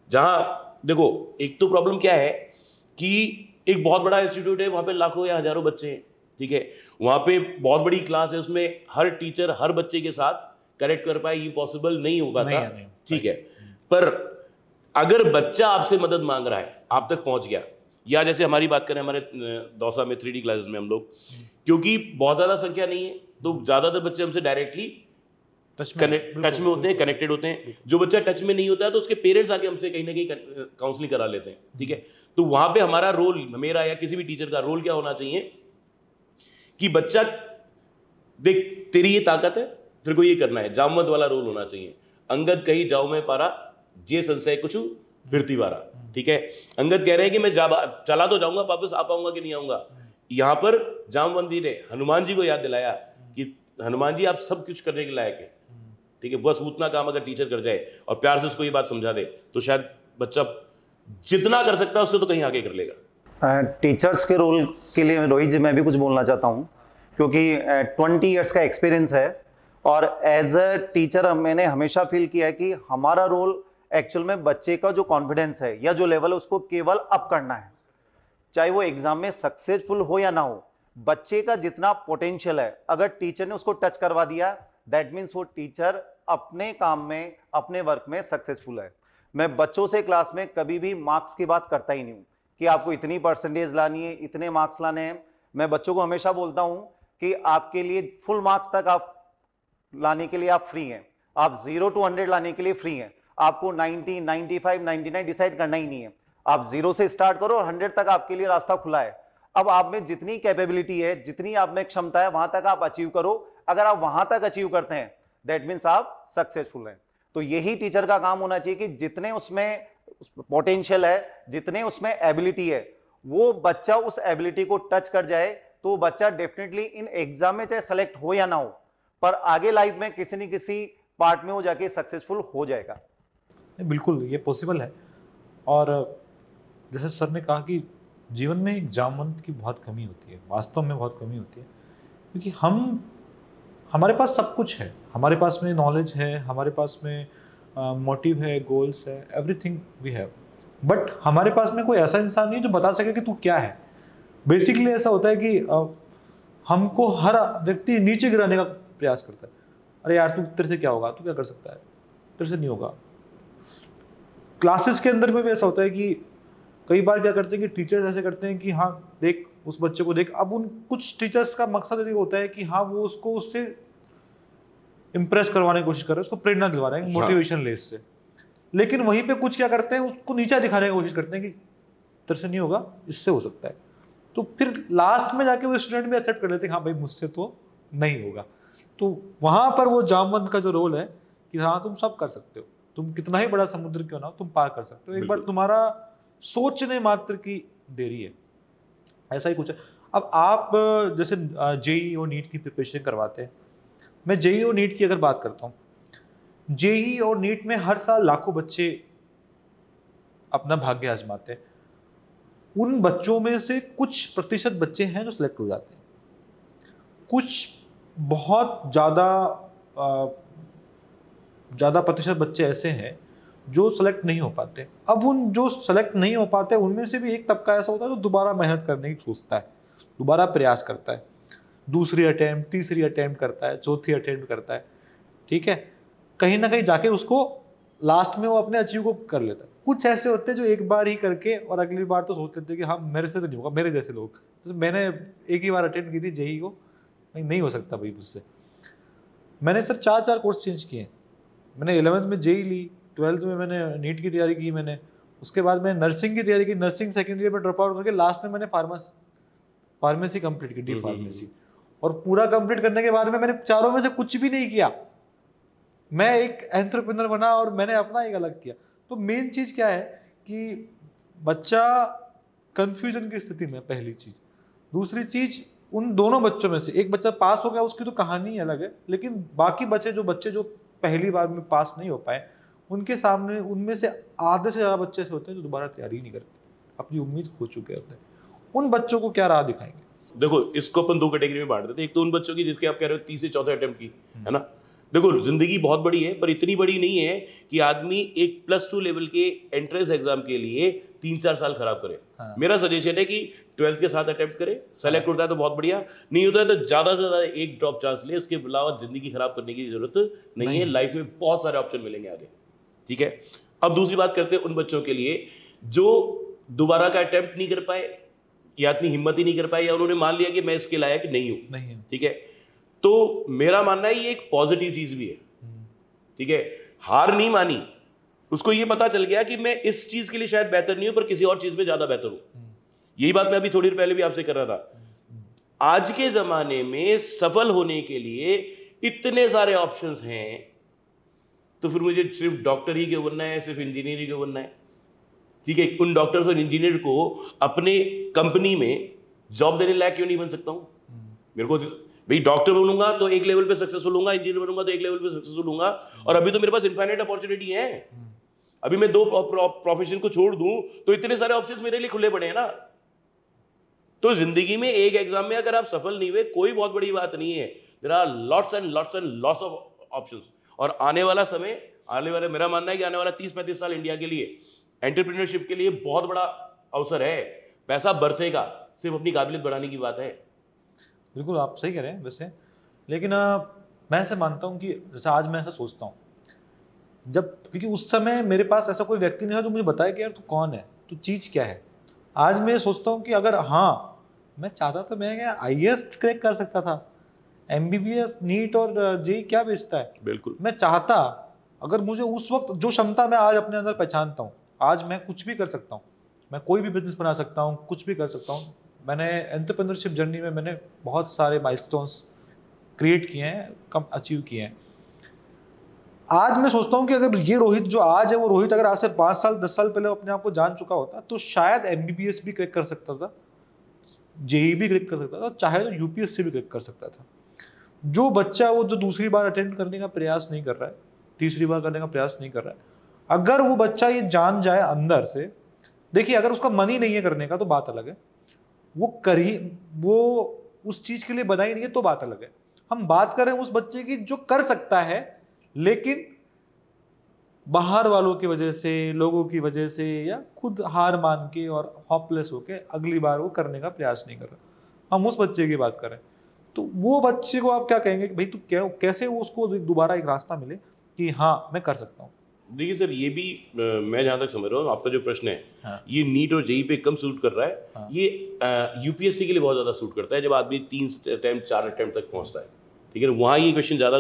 जहां देखो, एक तो प्रॉब्लम क्या है कि एक बहुत बड़ा इंस्टीट्यूट है, वहां पे लाखों या हजारों बच्चे हैं, ठीक है, वहां पे बहुत बड़ी क्लास है, उसमें हर टीचर हर बच्चे के साथ करेक्ट कर पाए, ये पॉसिबल नहीं हो पाता, ठीक है। पर अगर बच्चा आपसे मदद मांग रहा है, आप तक पहुंच गया, या जैसे हमारी बात करें हमारे दौसा में 3D क्लासेस में हम लोग, क्योंकि बहुत ज्यादा संख्या नहीं है, तो ज्यादातर बच्चे हमसे डायरेक्टली टच में होते हैं, कनेक्टेड होते हैं। जो बच्चा टच में नहीं होता है तो उसके पेरेंट्स आके हमसे कहीं ना कहीं काउंसलिंग करा लेते हैं, ठीक है। तो वहां पे हमारा रोल, मेरा या किसी भी टीचर का रोल क्या होना चाहिए कि बच्चा देख तेरी ये ताकत है, तेरे को ये करना है, जामवंत वाला रोल होना चाहिए। अंगद कहीं जाऊं मैं पारा, जे संशय कुछ फिरती बारा, ठीक है। अंगद कह रहे हैं कि मैं चला तो जाऊंगा, वापस आ पाऊंगा कि नहीं आऊंगा। यहाँ पर जामवंत जी ने हनुमान जी को याद दिलाया कि हनुमान जी आप सब कुछ करने के लायक है, ठीक है, बस उतना काम अगर टीचर कर जाए और प्यार से उसको ये बात समझा दे, तो शायद बच्चा जितना कर सकता है उससे तो कहीं आगे कर लेगा। टीचर्स के रोल के लिए रोहित जी मैं भी कुछ बोलना चाहता हूँ, क्योंकि 20 इयर्स का एक्सपीरियंस है, और एज अ टीचर मैंने हमेशा फील किया है कि हमारा रोल एक्चुअल में बच्चे का जो कॉन्फिडेंस है या जो लेवल है उसको केवल अप करना है, चाहे वो एग्जाम में सक्सेसफुल हो या ना हो। बच्चे का जितना पोटेंशियल है, अगर टीचर ने उसको टच करवा दिया, दैट मीन्स वो टीचर अपने काम में, अपने वर्क में सक्सेसफुल है। मैं बच्चों से क्लास में कभी भी मार्क्स की बात करता ही नहीं हूं कि आपको इतनी परसेंटेज लानी है, इतने मार्क्स लाने हैं। मैं बच्चों को हमेशा बोलता हूं कि आपके लिए फुल मार्क्स तक आप लाने के लिए आप फ्री हैं, आप 0 to 100 लाने के लिए फ्री हैं। आपको 90, 95, 99 डिसाइड करना ही नहीं है, आप 0 से स्टार्ट करो और 100 तक आपके लिए रास्ता खुला है। अब आप में जितनी कैपेबिलिटी है, जितनी आप में क्षमता है, वहां तक आप अचीव करो। अगर आप वहां तक अचीव करते हैं, दैट मीन्स आप सक्सेसफुल हैं। तो यही टीचर का काम होना चाहिए कि जितने उसमें पोटेंशियल है, जितने उसमें एबिलिटी है, वो बच्चा उस एबिलिटी को टच कर जाए, तो बच्चा डेफिनेटली इन एग्जाम में चाहे सेलेक्ट हो या ना हो, पर आगे लाइफ में किसी न किसी पार्ट में वो जाके सक्सेसफुल हो जाएगा। बिल्कुल ये पॉसिबल है। और जैसे सर ने कहा कि जीवन में एक जामवंत की बहुत कमी होती है, वास्तव में बहुत कमी होती है, क्योंकि हमारे पास सब कुछ है, हमारे पास में नॉलेज है, हमारे पास में मोटिव है, गोल्स है, एवरीथिंग वी हैव, बट हमारे पास में कोई ऐसा इंसान नहीं जो बता सके कि तू क्या है। बेसिकली ऐसा होता है कि हमको हर व्यक्ति नीचे गिराने का प्रयास करता है। अरे यार तू, तेरे से क्या होगा, तू क्या कर सकता है, तेरे से नहीं होगा। क्लासेस के अंदर में भी ऐसा होता है कि कई बार क्या करते हैं कि टीचर्स ऐसे करते हैं कि हाँ देख उस बच्चे को देख। अब उन कुछ टीचर्स का मकसद ये होता है कि हाँ वो उसको उससे इंप्रेस करवाने की कोशिश कर रहे हैं, उसको प्रेरणा दिलवा रहे हैं, मोटिवेशन ले इससे। लेकिन वहीं पे कुछ क्या करते हैं, उसको नीचा दिखाने की कोशिश करते हैं कि तेरे से नहीं होगा, इससे हो सकता है। तो फिर लास्ट में जाके वो स्टूडेंट भी एक्सेप्ट कर लेते हैं हाँ भाई मुझसे तो नहीं होगा। तो वहां पर वो जामवंत का जो रोल है कि हाँ तुम सब कर सकते हो, तुम कितना ही बड़ा समुद्र क्यों ना हो तुम पार कर सकते हो, एक बार तुम्हारा सोचने मात्र की देरी है। ऐसा ही कुछ है। अब आप जैसे जेईई और नीट की प्रिपरेशन करवाते हैं, मैं जेईई और नीट की अगर बात करता हूँ, जेईई और नीट में हर साल लाखों बच्चे अपना भाग्य आजमाते हैं। उन बच्चों में से कुछ प्रतिशत बच्चे हैं जो सिलेक्ट हो जाते हैं, कुछ बहुत ज़्यादा प्रतिशत बच्चे ऐसे हैं जो सेलेक्ट नहीं हो पाते। अब उन जो सेलेक्ट नहीं हो पाते उनमें से भी एक तबका ऐसा होता है जो दोबारा मेहनत करने की सोचता है, दोबारा प्रयास करता है, दूसरी अटेम्प्ट, तीसरी अटेम्प्ट करता है, चौथी अटेम्प्ट करता है, ठीक है, कहीं ना कहीं जाके उसको लास्ट में वो अपने अचीव को कर लेता है। कुछ ऐसे होते हैं जो एक बार ही करके और अगली बार तो सोच लेते हैं कि हाँ मेरे से तो नहीं होगा, मेरे जैसे लोग। तो मैंने एक ही बार अटेम्प्ट की थी जेईई को, नहीं हो सकता भाई मुझसे। मैंने सर 4 कोर्स चेंज किए। मैंने 11th में जेईई ली, 12th में मैंने नीट की तैयारी की, मैंने उसके बाद मैंने नर्सिंग की तैयारी की, नर्सिंग सेकेंड ईयर में ड्रॉप आउट करके लास्ट में मैंने फार्मेसी कंप्लीट की, डी फार्मेसी। और पूरा कंप्लीट करने के बाद में मैंने चारों में से कुछ भी नहीं किया, मैं एक एंटरप्रेन्योर बना और मैंने अपना एक अलग किया। तो मेन चीज क्या है कि बच्चा कंफ्यूजन की स्थिति में, पहली चीज। दूसरी चीज उन दोनों बच्चों में से एक बच्चा पास हो गया, उसकी तो कहानी अलग है, लेकिन बाकी बच्चे जो पहली बार में पास नहीं हो पाए, उनके सामने उनमें से आधे से ज़्यादा बच्चे ऐसे होते हैं जो दोबारा तैयारी नहीं करते, अपनी उम्मीद खो चुके होते हैं। उन बच्चों को क्या राह दिखाएंगे? देखो, इसको अपन दो कैटेगरी में बांट देते हैं। एक तो उन बच्चों की जिसके आप कह रहे हो 30 से 14 अटेम्प्ट की, है ना। देखो, जिंदगी बहुत बड़ी है, पर इतनी बड़ी नहीं है कि आदमी एक +2 लेवल के एंट्रेंस एग्जाम के लिए 3-4 साल खराब करे। हाँ। मेरा सजेशन है कि 12th के साथ अटेम्प्ट करे, सेलेक्ट होता है तो बहुत बढ़िया, नहीं होता है तो ज्यादा से ज्यादा एक ड्रॉप चांस ले, उसके अलावा जिंदगी खराब करने की जरूरत नहीं है। लाइफ में बहुत सारे ऑप्शन मिलेंगे आगे, ठीक है। अब दूसरी बात करते हैं उन बच्चों के लिए जो दोबारा का अटेम्प्ट नहीं कर पाए, या इतनी हिम्मत ही नहीं कर पाए, या उन्होंने मान लिया कि मैं इसके लायक नहीं हूं, ठीक है। तो मेरा मानना है ये एक पॉजिटिव चीज भी है, ठीक है। हार नहीं मानी, उसको ये पता चल गया कि मैं इस चीज के लिए शायद बेहतर नहीं हूं, पर किसी और चीज में ज्यादा बेहतर हूं। यही बात मैं अभी थोड़ी देर पहले भी आपसे कर रहा था। आज के जमाने में सफल होने के लिए इतने सारे ऑप्शंस हैं, तो फिर मुझे सिर्फ डॉक्टर ही क्यों बनना है, सिर्फ इंजीनियर ही क्यों बनना है, ठीक है। उन डॉक्टर्स और इंजीनियर को अपने कंपनी में जॉब देने लायक क्यों नहीं बन सकता हूं? मेरे को भाई डॉक्टर बनूंगा तो एक लेवल पे सक्सेसफुल होऊंगा, इंजीनियर बनूंगा तो एक लेवल पे सक्सेसफुल होऊंगा, और अभी तो मेरे पास इनफाइनाइट अपॉर्चुनिटी है। अभी मैं 2 प्रोफेशन को छोड़ दूं तो इतने सारे ऑप्शंस मेरे लिए खुले पड़े हैं ना। तो जिंदगी में एक एग्जाम में अगर आप सफल नहीं हुए, कोई बहुत बड़ी बात नहीं है। There are lots and lots of options. और आने वाला मेरा मानना है कि आने वाला 30-35 साल इंडिया के लिए एंटरप्रेन्योरशिप के लिए बहुत बड़ा अवसर है। पैसा बरसेगा, सिर्फ अपनी काबिलियत बढ़ाने की बात है। बिल्कुल, आप सही कह रहे हैं वैसे, लेकिन मैं ऐसे मानता हूँ कि जैसे आज मैं ऐसा सोचता हूँ, जब क्योंकि उस समय मेरे पास ऐसा कोई व्यक्ति नहीं था जो मुझे बताए कि यार तू कौन है, तू चीज़ क्या है। आज मैं सोचता हूँ कि अगर हाँ मैं चाहता तो मैं क्या IAS क्रैक कर सकता था, MBBS, नीट और जेई क्या बेचता है। बिल्कुल, मैं चाहता, अगर मुझे उस वक्त जो क्षमता मैं आज अपने अंदर पहचानता हूँ, आज मैं कुछ भी कर सकता हूँ, मैं कोई भी बिजनेस बना सकता हूँ, कुछ भी कर सकता हूँ। मैंने एंटरप्रेन्योरशिप जर्नी में मैंने बहुत सारे माइलस्टोन्स क्रिएट किए हैं, कम अचीव किए हैं। आज मैं सोचता हूँ कि अगर ये रोहित जो आज है, वो रोहित अगर आज से 5 साल 10 साल पहले अपने आप को जान चुका होता तो शायद MBBS भी क्रैक कर सकता था, जेई भी क्रैक कर सकता था, चाहे तो UPSC भी क्रैक कर सकता था। जो बच्चा वो जो दूसरी बार अटेम्प्ट करने का प्रयास नहीं कर रहा है, तीसरी बार करने का प्रयास नहीं कर रहा है, अगर वो बच्चा ये जान जाए अंदर से, देखिए अगर उसका मन ही नहीं है करने का तो बात अलग है, वो उस चीज के लिए बना ही नहीं है तो बात अलग है। हम बात कर रहे हैं उस बच्चे की जो कर सकता है, लेकिन बाहर वालों की वजह से, लोगों की वजह से, या खुद हार मान के और होपलेस होके अगली बार वो करने का प्रयास नहीं कर रहा। हम उस बच्चे की बात करें तो वो बच्चे को आप क्या कहेंगे कि भाई तू कैसे वो उसको दोबारा एक रास्ता मिले कि हाँ मैं कर सकता हूँ? देखिए सर, ये भी मैं जहाँ तक समझ रहा हूँ आपका जो प्रश्न है, हाँ। ये नीट और जेई पे कम सूट कर रहा है। हाँ। ये UPSC के लिए बहुत ज़्यादा सूट करता है, जब आदमी 3 अटेम्प्ट 4 अटेम्प्ट तक पहुँचता है, ठीक है। वहाँ ये क्वेश्चन ज़्यादा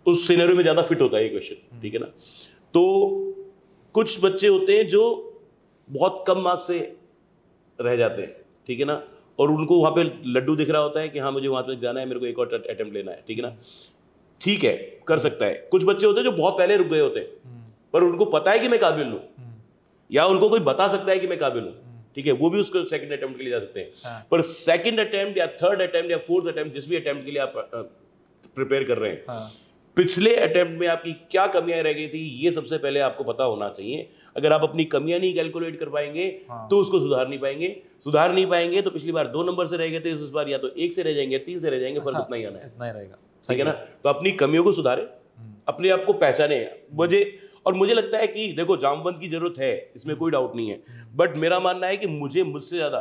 उस सिनेरियो में ज़्यादा फिट होता है ये क्वेश्चन, ठीक है ना। तो कुछ बच्चे होते हैं जो बहुत कम मार्क्स से रह जाते हैं, ठीक है ना, और उनको वहाँ पे लड्डू दिख रहा होता है कि हाँ मुझे वहाँ तक जाना है, मेरे को एक और अटेम्प्ट लेना है, ठीक है ना। ठीक है, कर सकता है। कुछ बच्चे होते हैं जो बहुत पहले रुक गए होते हैं, पर उनको पता है कि मैं काबिल हूँ, या उनको कोई बता सकता है कि मैं काबिल हूँ, ठीक है, वो भी उसको सेकंड अटेम्प्ट के लिए जा सकते हैं। हाँ। पर सेकंड अटेम्प्ट या थर्ड अटेम्प्ट या फोर्थ अटेम्प्ट, जिस भी अटेम्प्ट के लिए आप प्रिपेयर कर रहे हैं, हाँ। पिछले अटेम्प्ट में आपकी क्या कमियां रह गई थी, ये सबसे पहले आपको पता होना चाहिए। अगर आप अपनी कमियां नहीं कैलकुलेट कर पाएंगे, हाँ। तो उसको सुधार नहीं पाएंगे। तो पिछली बार 2 नंबर से रह गए थे, इस बार या तो 1 से रह जाएंगे, 3 से रह जाएंगे, फर्क उतना ही आना है, इतना ही रहेगा, ठीक है ना। तो अपनी कमियों को सुधारे, अपने आप को पहचाने। मुझे लगता है कि देखो जामवंत की जरूरत है, इसमें कोई डाउट नहीं है, बट मेरा मानना है कि मुझसे ज्यादा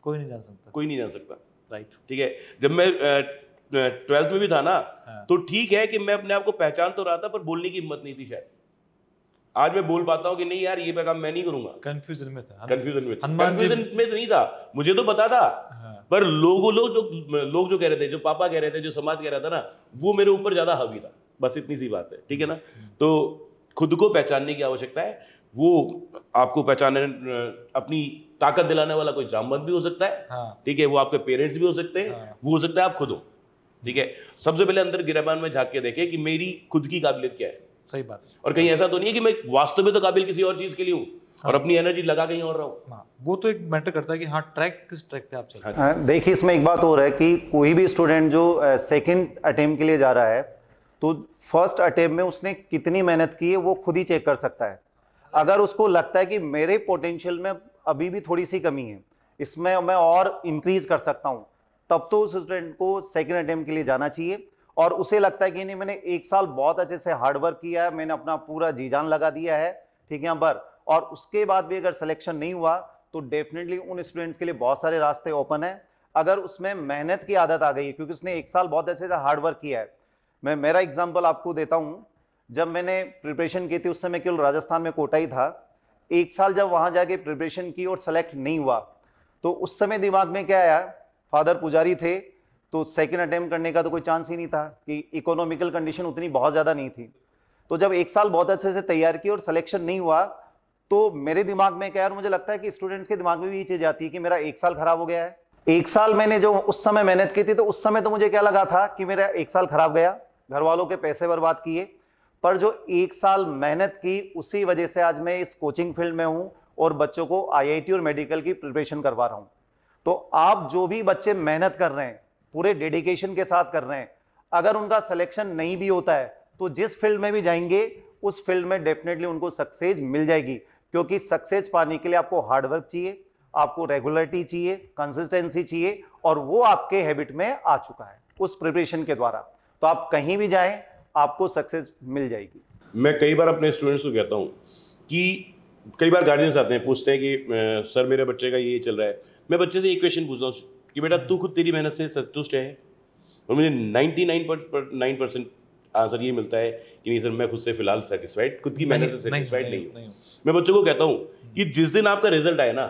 कोई नहीं जान सकता। राइट, ठीक है। जब मैं 12th में भी था ना, तो ठीक है कि मैं अपने आप को पहचान तो रहा था, पर बोलने की हिम्मत नहीं थी शायद। आज मैं बोल पाता हूँ कि नहीं यार ये काम मैं नहीं करूंगा। कंफ्यूजन में था, कंफ्यूजन में तो नहीं था, मुझे तो पता था। पर लोग जो कह रहे थे, जो पापा कह रहे थे, जो समाज कह रहा था ना, वो मेरे ऊपर ज्यादा हावी था। बस इतनी सी बात है, ठीक है ना। तो खुद को पहचानने की आवश्यकता है। वो आपको पहचानने, अपनी ताकत दिलाने वाला कोई जामवंत भी हो सकता है, ठीक है, वो आपके पेरेंट्स भी हो सकते हैं, वो हो सकता है आप खुद हो, ठीक है। सबसे पहले अंदर गिरेबान में झांक के देखें कि मेरी खुद की काबिलियत क्या है। सही बात है। और कहीं ऐसा तो नहीं है कि मैं वास्तव में तो काबिल किसी और चीज के लिए हूं, और अपनी एनर्जी लगा कहीं और रहो। हाँ, वो तो एक मैटर करता है कि हाँ ट्रैक किस ट्रैक पे आप चल रहे हैं। देखिए इसमें एक बात और है कि कोई भी स्टूडेंट जो सेकंड अटेम्प्ट के लिए जा रहा है तो फर्स्ट अटेम्प्ट में उसने कितनी मेहनत की है वो खुद ही चेक कर सकता है। अगर उसको लगता है कि मेरे पोटेंशियल में अभी भी थोड़ी सी कमी है, इसमें मैं और इंक्रीज कर सकता हूं, तब तो उस स्टूडेंट को सेकंड अटेम्प्ट के लिए जाना चाहिए। और उसे लगता है कि नहीं मैंने एक साल बहुत अच्छे से हार्डवर्क किया है, मैंने अपना पूरा जी जान लगा दिया है, ठीक है यहाँ पर, और उसके बाद भी अगर सिलेक्शन नहीं हुआ तो डेफिनेटली उन स्टूडेंट्स के लिए बहुत सारे रास्ते ओपन है। अगर उसमें मेहनत की आदत आ गई है क्योंकि उसने एक साल बहुत अच्छे से हार्डवर्क किया है। मैं मेरा एग्जाम्पल आपको देता हूँ, जब मैंने प्रिपरेशन की थी उस समय केवल राजस्थान में कोटा ही था। एक साल जब वहाँ जाके प्रिपरेशन की और सेलेक्ट नहीं हुआ तो उस समय दिमाग में क्या आया, फादर पुजारी थे तो सेकंड अटेम्प्ट करने का तो कोई चांस ही नहीं था कि इकोनॉमिकल कंडीशन उतनी बहुत ज़्यादा नहीं थी। तो जब एक साल बहुत अच्छे से तैयार की और सिलेक्शन नहीं हुआ तो मेरे दिमाग में क्या है, मुझे लगता है कि स्टूडेंट्स के दिमाग में भी ये चीज़ आती है कि मेरा एक साल खराब हो गया है। एक साल मैंने जो उस समय मेहनत की थी तो उस समय तो मुझे क्या लगा था कि मेरा एक साल खराब गया, घर वालों के पैसे बर्बाद किए, पर जो एक साल मेहनत की उसी वजह से आज मैं इस कोचिंग फील्ड में हूं और बच्चों को आईआईटी और मेडिकल की प्रिपरेशन करवा रहा हूं। तो आप जो भी बच्चे मेहनत कर रहे हैं पूरे डेडिकेशन के साथ कर रहे हैं, अगर उनका सिलेक्शन नहीं भी होता है तो जिस फील्ड में भी जाएंगे उस फील्ड में डेफिनेटली उनको सक्सेस मिल जाएगी, क्योंकि सक्सेस पाने के लिए आपको हार्डवर्क चाहिए, आपको रेगुलरिटी चाहिए, कंसिस्टेंसी चाहिए, और वो आपके हैबिट में आ चुका है उस प्रिपरेशन के द्वारा। तो आप कहीं भी जाएं आपको सक्सेस मिल जाएगी। मैं कई बार अपने स्टूडेंट्स को कहता हूँ कि कई बार गार्जियंस आते हैं पूछते हैं कि सर मेरे बच्चे का ये चल रहा है। मैं बच्चे से एक क्वेश्चन पूछता हूँ कि बेटा तू खुद तेरी मेहनत से संतुष्ट है? और मुझे 99.9% आंसर ये मिलता है कि नहीं सर मैं खुद से फिलहाल सेटिस्फाइड, खुद की मेहनत से सेटिस्फाइड नहीं हूँ। मैं बच्चों को कहता हूँ कि जिस दिन आपका रिजल्ट आए ना,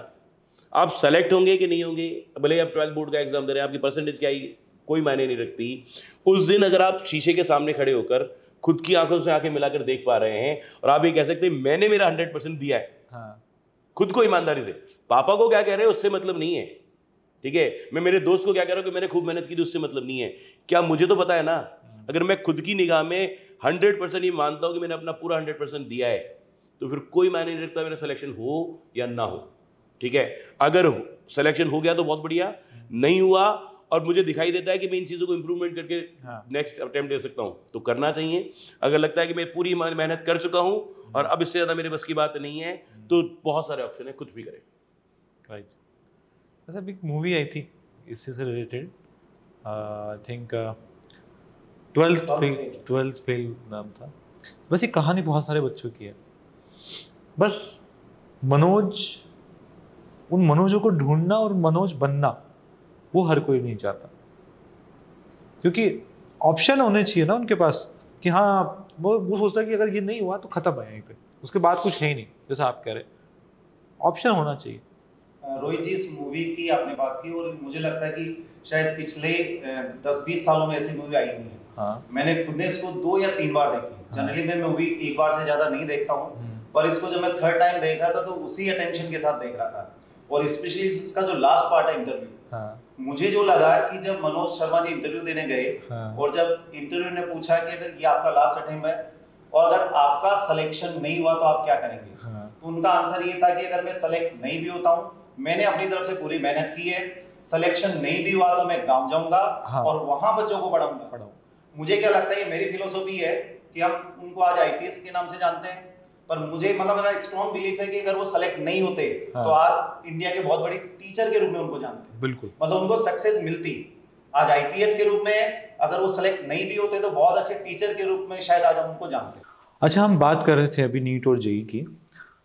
आप सेलेक्ट होंगे कि नहीं होंगे, भले आप 12th बोर्ड का एग्जाम दे रहे हैं, आपकी परसेंटेज क्या आई कोई मायने नहीं रखती। उस दिन अगर आप शीशे के सामने खड़े होकर खुद की आंखों से आंखें मिलाकर देख पा रहे हैं और आप ये कह सकते हैं मैंने मेरा 100% दिया है, हाँ। खुद को ईमानदारी से, पापा को क्या कह रहे हैं उससे मतलब नहीं है, ठीक है, मैं मेरे दोस्त को क्या कह रहा हूँ कि मैंने खूब मेहनत की थी उससे मतलब नहीं है। क्या मुझे तो पता है ना, अगर मैं खुद की निगाह में 100% ये मानता हूँ कि मैंने अपना पूरा 100% दिया है तो फिर कोई मायने नहीं रखता मेरा सिलेक्शन हो या ना हो, ठीक है। अगर सिलेक्शन हो गया तो बहुत बढ़िया, नहीं हुआ और मुझे दिखाई देता है कि मैं इन चीज़ों को इंप्रूवमेंट करके नेक्स्ट अटेम्प्ट दे सकता हूँ तो करना चाहिए। अगर लगता है कि मैं पूरी मेहनत कर चुका हूँ और अब इससे ज़्यादा मेरे बस की बात नहीं है तो बहुत सारे ऑप्शन है, कुछ भी करें। राइट। ऐसा एक मूवी आई थी इससे से related, I think 12th fail नाम था। बस ये कहानी बहुत सारे बच्चों की है। बस उन मनोजों को ढूंढना और मनोज बनना वो हर कोई नहीं चाहता, क्योंकि ऑप्शन होने चाहिए ना उनके पास कि हाँ वो सोचता है कि अगर ये नहीं हुआ तो खत्म है यहीं पे, उसके बाद कुछ है ही नहीं, जैसा आप कह रहे, ऑप्शन होना चाहिए। रोहित जी, इस मूवी की आपने बात की और मुझे लगता है कि शायद पिछले 10-20 सालों में ऐसी मूवी आई नहीं है। हाँ। मैंने खुद ने इसको 2 या 3 बार देखी। जनरली मैं मूवी एक बार से ज्यादा नहीं देखता हूँ, पर इसको जब मैं थर्ड टाइम देख रहा था तो उसी अटेंशन के साथ देख रहा था। और स्पेशली इसका जो लास्ट पार्ट है इंटरव्यू, मुझे जो लगा कि जब मनोज शर्मा जी इंटरव्यू देने गए और जब इंटरव्यू ने पूछा कि अगर ये आपका लास्ट अटेम्प्ट है और अगर आपका सिलेक्शन नहीं हुआ तो आप क्या करेंगे, तो उनका आंसर ये था कि अगर मैं सेलेक्ट नहीं भी होता हूँ, मैंने अपनी तरफ से पूरी मेहनत की है, सिलेक्शन नहीं भी हुआ तो मैं गांव जाऊंगा और वहां बच्चों को पढ़ाऊंगा। मुझे क्या लगता है, ये मेरी फिलोसॉफी है कि हम उनको आज आईपीएस के नाम से जानते हैं, पर मुझे मतलब मेरा स्ट्रॉन्ग बिलीफ है कि अगर वो सेलेक्ट नहीं होते तो आज इंडिया के बहुत बड़ी टीचर के रूप में उनको जानते हैं। बिल्कुल, मतलब उनको सक्सेस मिलती आज आईपीएस के रूप में, अगर वो सेलेक्ट नहीं भी होते तो बहुत अच्छे टीचर के रूप में शायद आज हम उनको जानते हैं। अच्छा, हम बात कर रहे थे अभी नीट और जेई की,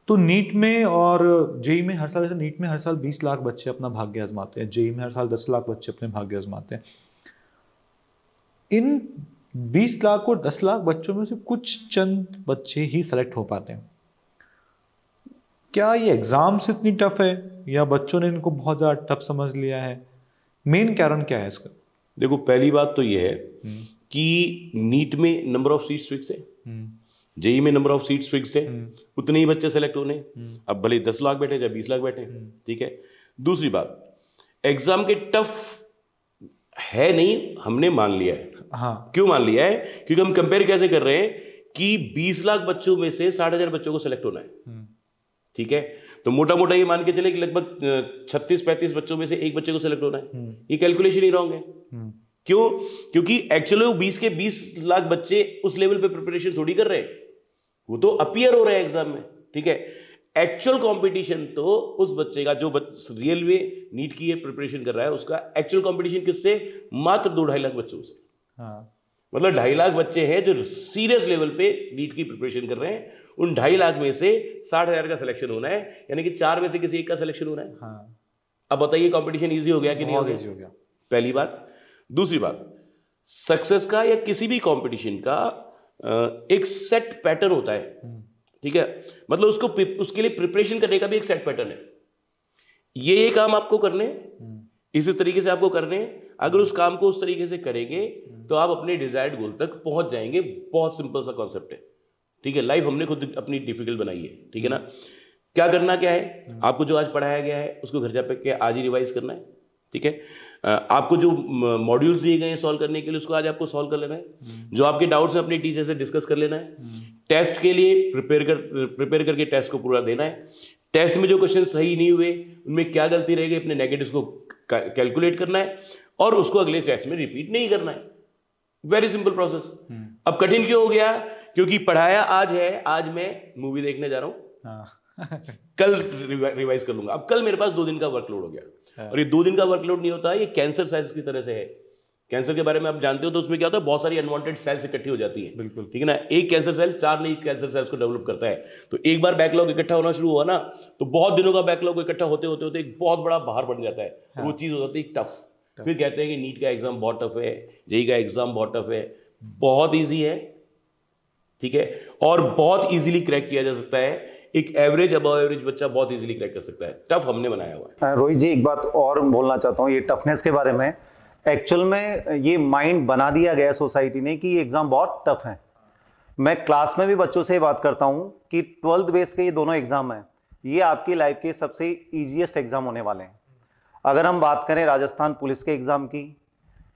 तो नीट में और जेई में हर साल, जैसे नीट में हर साल 20 लाख बच्चे अपना भाग्य आजमाते हैं, जेई में हर साल 10 लाख बच्चे अपने भाग्य आजमाते हैं। इन 20 लाख और 10 लाख बच्चों में से कुछ चंद बच्चे ही सेलेक्ट हो पाते हैं। क्या ये एग्जाम्स इतनी टफ है या बच्चों ने इनको बहुत ज़्यादा टफ समझ लिया है? मेन कारण क्या है इसका? देखो, पहली बात तो ये है कि नीट में नंबर ऑफ सीट्स फिक्स है, जेई में नंबर ऑफ सीट्स फिक्स है, उतने ही बच्चे सेलेक्ट होने। अब भले 10 लाख बैठे या 20 लाख बैठे, ठीक है। दूसरी बात, एग्जाम के टफ है नहीं, हमने मान लिया है। हाँ। क्यों मान लिया है? क्योंकि हम कंपेयर कैसे कर रहे हैं कि 20 लाख बच्चों में से 60,000 बच्चों को सेलेक्ट होना है, ठीक है, तो मोटा मोटा ये मान के चले कि लगभग 36-35 बच्चों में से एक बच्चे को सेलेक्ट होना है। ये कैलकुलेशन ही रॉन्ग है। क्यों? क्योंकि एक्चुअली वो 20 के 20 लाख बच्चे उस लेवल पे प्रिपरेशन थोड़ी कर रहे हैं, वो तो अपीयर हो रहे हैं एग्जाम में। ठीक है, एक्चुअल कंपटीशन तो उस बच्चे का जो रियल में नीट की ये प्रिपरेशन कर रहा है, उसका एक्चुअल कंपटीशन किससे? मात्र 2-2.5 लाख बच्चों से। मतलब 2.5 लाख बच्चे हैं जो सीरियस लेवल पे नीट की प्रिपरेशन कर रहे हैं। उन 2.5 लाख में से 60,000 का सिलेक्शन होना है, यानी कि 4 में से किसी एक का सिलेक्शन होना है। अब बताइए कंपटीशन इजी हो गया कि नहीं? बहुत इजी हो गया। पहली बात। दूसरी बात, सक्सेस का या किसी भी कंपटीशन का एक सेट पैटर्न होता है। ठीक है, मतलब उसके लिए प्रिपरेशन करने का भी एक सेट पैटर्न है। ये काम आपको करने, इसी तरीके से आपको करने। अगर उस काम को उस तरीके से करेंगे तो आप अपने डिजायर्ड गोल तक पहुंच जाएंगे। बहुत सिंपल सा कॉन्सेप्ट है। ठीक है, लाइफ हमने खुद अपनी डिफिकल्ट बनाई है। ठीक है ना? क्या करना क्या है? आपको जो आज पढ़ाया गया है उसको घर जाके आज ही रिवाइज करना है। ठीक है, आपको जो मॉड्यूल्स दिए गए हैं सॉल्व करने के लिए, उसको आज आपको सॉल्व कर लेना है। जो आपके डाउट्स हैं अपनी टीचर से डिस्कस कर लेना है। टेस्ट के लिए प्रिपेयर करके टेस्ट को पूरा देना है। टेस्ट में जो क्वेश्चन सही नहीं हुए, उनमें क्या गलती रहेगी, अपने नेगेटिव्स को कैलकुलेट करना है और उसको अगले टेस्ट में रिपीट नहीं करना है। Very simple process. अब कठिन क्यों हो गया? क्योंकि पढ़ाया आज है, आज मैं मूवी देखने जा रहा हूं, कल रिवाइज कर लूंगा। अब कल मेरे पास 2 दिन का वर्कलोड हो गया, और ये 2 दिन का वर्कलोड नहीं होता है, ये कैंसर सेल्स की तरह से है। कैंसर के बारे में आप जानते हो तो उसमें क्या होता है? बहुत सारी अनवांटेड सेल्स इकट्ठी हो जाती है। बिल्कुल ठीक है ना? एक कैंसर सेल 4 नई कैंसर सेल्स को डेवलप करता है। तो एक बार बैकलॉग इकट्ठा होना शुरू हुआ ना, तो बहुत दिनों का बैकलॉग इकट्ठा होते होते होते एक बहुत बड़ा बाहर बन जाता है। वो चीज हो जाती है टफ। फिर कहते हैं कि नीट का एग्जाम बहुत टफ है, जेईई का एग्जाम बहुत टफ है। बहुत ईजी है। ठीक है, और बहुत इजीली क्रैक किया जा सकता है। एक एवरेज अबव एवरेज बच्चा बहुत इजीली क्रैक कर सकता है। टफ हमने बनाया हुआ है। रोहित जी, एक बात और बोलना चाहता हूँ ये टफनेस के बारे में। एक्चुअल में ये माइंड बना दिया गया सोसाइटी ने कि ये एग्जाम बहुत टफ है। मैं क्लास में भी बच्चों से बात करता हूँ कि 12th बेस के ये दोनों एग्जाम हैं, ये आपकी लाइफ के सबसे ईजीएस्ट एग्जाम होने वाले हैं। अगर हम बात करें राजस्थान पुलिस के एग्जाम की,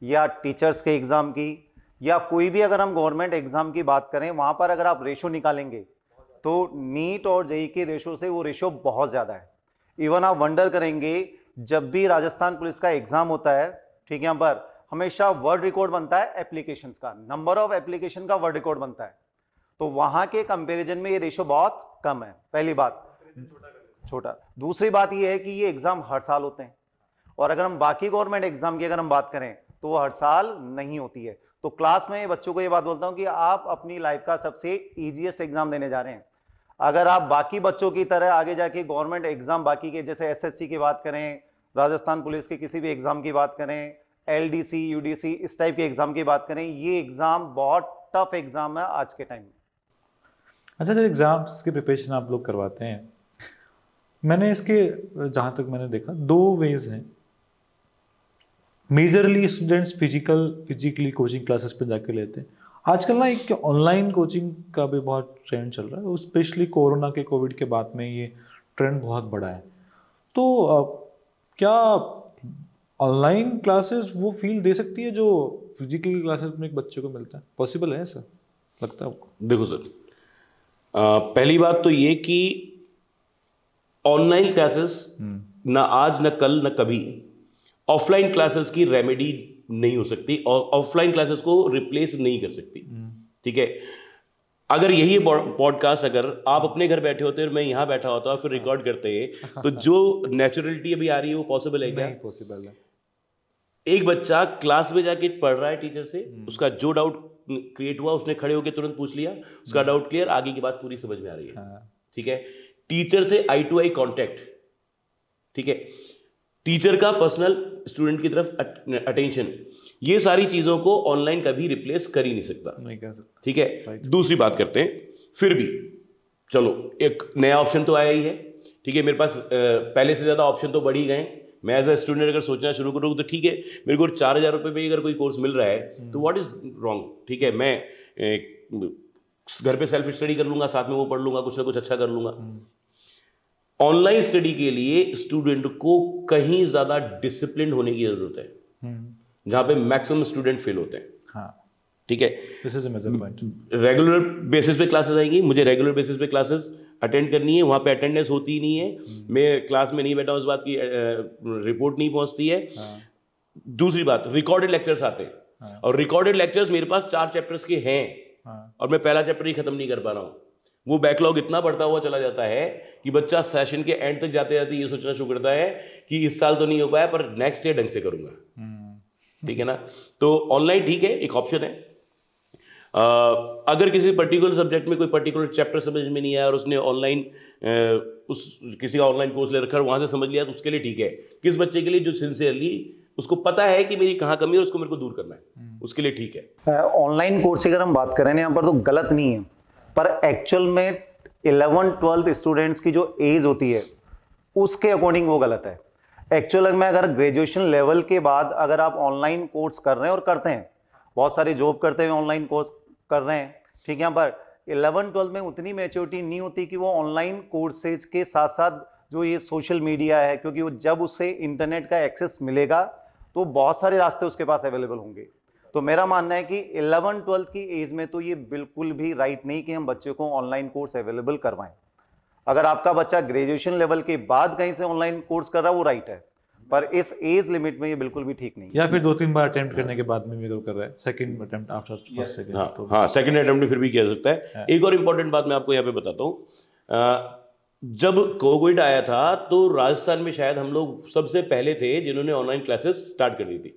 या टीचर्स के एग्जाम की, या कोई भी अगर हम गवर्नमेंट एग्जाम की बात करें, वहां पर अगर आप रेशो निकालेंगे तो नीट और जेईई के रेशो से वो रेशो बहुत ज्यादा है। इवन आप वंडर करेंगे, जब भी राजस्थान पुलिस का एग्जाम होता है, ठीक है, यहाँ पर हमेशा वर्ल्ड रिकॉर्ड बनता है एप्लीकेशंस का, नंबर ऑफ एप्लीकेशन का वर्ल्ड रिकॉर्ड बनता है। तो वहां के कंपैरिजन में ये रेशो बहुत कम है। पहली बात, छोटा। दूसरी बात ये है कि ये एग्जाम हर साल होते हैं, और अगर हम बाकी गवर्नमेंट एग्जाम की अगर हम बात करें तो वो हर साल नहीं होती है। तो क्लास में बच्चों को ये बात बोलता हूं कि आप अपनी लाइफ का सबसे इजीएस्ट एग्जाम देने जा रहे हैं। अगर आप बाकी बच्चों की तरह आगे जाके गवर्नमेंट एग्जाम बाकी के, जैसे एसएससी की बात करें, राजस्थान पुलिस के किसी भी एग्जाम की बात करें, एलडीसी, यूडीसी, इस टाइप के एग्जाम की बात करें, ये एग्जाम बहुत टफ एग्जाम है आज के टाइम में। अच्छा, जो एग्जाम्स की प्रिपरेशन आप लोग करवाते हैं, मैंने इसके जहाँ तक मैंने देखा 2 वेज हैं। Majorly students physically coaching classes पे जाके लेते हैं। आजकल ना एक ऑनलाइन कोचिंग का भी बहुत ट्रेंड चल रहा है, स्पेशली कोरोना के कोविड के बाद में ये ट्रेंड बहुत बड़ा है। तो क्या ऑनलाइन क्लासेस वो फील दे सकती है जो फिजिकल क्लासेस में एक बच्चे को मिलता है? पॉसिबल है ऐसा, लगता है आपको? देखो सर, पहली बात तो ये कि ऑनलाइन क्लासेस ना आज ना कल ना कभी ऑफलाइन क्लासेस की रेमेडी नहीं हो सकती, और ऑफलाइन क्लासेस को रिप्लेस नहीं कर सकती। ठीक है, अगर यही पॉडकास्ट अगर आप अपने घर बैठे होते और मैं यहाँ बैठा होता और फिर रिकॉर्ड करते तो जो नेचुरलिटी अभी आ रही है वो पॉसिबल है क्या? नहीं पॉसिबल है। एक बच्चा क्लास में जाके पढ़ रहा है टीचर से, उसका जो डाउट क्रिएट हुआ उसने खड़े होकर तुरंत पूछ लिया, उसका डाउट क्लियर, आगे की बात पूरी समझ में आ रही है। ठीक है, टीचर से आई टू आई कॉन्टेक्ट, ठीक है, टीचर का पर्सनल स्टूडेंट की तरफ अटेंशन, ये सारी चीजों को ऑनलाइन कभी रिप्लेस कर ही नहीं सकता। नहीं कर सकता। ठीक है, दूसरी बात करते हैं, फिर भी चलो एक नया ऑप्शन तो आया ही है। ठीक है, मेरे पास पहले से ज्यादा ऑप्शन तो बढ़ ही गए। मैं एज अ स्टूडेंट अगर सोचना शुरू करूँ तो ठीक है, मेरे को 4,000 रुपये पे अगर कोई कोर्स मिल रहा है तो व्हाट इज रॉन्ग? ठीक है, मैं घर पे सेल्फ स्टडी कर लूंगा, साथ में वो पढ़ लूंगा, कुछ ना कुछ अच्छा कर लूंगा। ऑनलाइन स्टडी के लिए स्टूडेंट को कहीं ज्यादा डिसिप्लिन होने की जरूरत है, जहां पे मैक्सिमम स्टूडेंट फेल होते हैं। हाँ, ठीक है, this is a major point. Regular basis पे क्लासेस आएंगी, मुझे रेगुलर बेसिस पे क्लासेस अटेंड करनी है, वहाँ पे अटेंडेंस होती ही नहीं है, मैं क्लास में नहीं बैठा हूँ, इस बात की रिपोर्ट नहीं पहुँचती है। दूसरी बात, रिकॉर्डेड लेक्चर्स आते हैं, और रिकॉर्डेड लेक्चर्स मेरे पास 4 चैप्टर्स के हैं, और मैं पहला चैप्टर ही खत्म नहीं कर पा रहा हूँ। वो बैकलॉग इतना बढ़ता हुआ चला जाता है कि बच्चा सेशन के एंड तक जाते जाते ये सोचना शुरू करता है कि इस साल तो नहीं हो पाया, पर नेक्स्ट ईयर ढंग से करूंगा। ठीक है ना? तो ऑनलाइन ठीक है, एक ऑप्शन है। अगर किसी पर्टिकुलर सब्जेक्ट में कोई पर्टिकुलर चैप्टर समझ में नहीं आया और उसने ऑनलाइन किसी का ऑनलाइन कोर्स ले रखा है, वहां से समझ लिया, तो उसके लिए ठीक है। किस बच्चे के लिए जो सिंसियरली उसको पता है कि मेरी कहाँ कमी है और उसको मेरे को दूर करना है, उसके लिए ठीक है। ऑनलाइन कोर्स की अगर हम बात करें ना यहाँ पर, तो गलत नहीं है, पर एक्चुअल में 11th-12th स्टूडेंट्स की जो एज होती है उसके अकॉर्डिंग वो गलत है। एक्चुअल में अगर ग्रेजुएशन लेवल के बाद अगर आप ऑनलाइन कोर्स कर रहे हैं और करते हैं, बहुत सारे जॉब करते हुए ऑनलाइन कोर्स कर रहे हैं, ठीक है, पर 11th-12th में उतनी मैच्योरिटी नहीं होती कि वो ऑनलाइन कोर्सेज के साथ साथ जो ये सोशल मीडिया है, क्योंकि वो जब उसे इंटरनेट का एक्सेस मिलेगा तो बहुत सारे रास्ते उसके पास अवेलेबल होंगे। तो मेरा मानना है कि 11th-12th की एज में तो ये बिल्कुल भी राइट नहीं कि हम बच्चे को ऑनलाइन कोर्स अवेलेबल करवाएं। अगर आपका बच्चा ग्रेजुएशन लेवल के बाद कहीं से ऑनलाइन कोर्स कर रहा है वो राइट है, पर इस एज लिमिट में ये बिल्कुल भी ठीक नहीं। या फिर 2-3 बार अटेम्प्ट करने के बाद में भी कर रहा है, second attempt after first second. हाँ, सेकंड अटेम्प्ट में फिर भी किया जा सकता है। एक और इम्पोर्टेंट बात मैं आपको यहाँ पे बताता हूँ। जब कोविड आया था तो राजस्थान में शायद हम लोग सबसे पहले थे जिन्होंने ऑनलाइन क्लासेस स्टार्ट कर दी थी।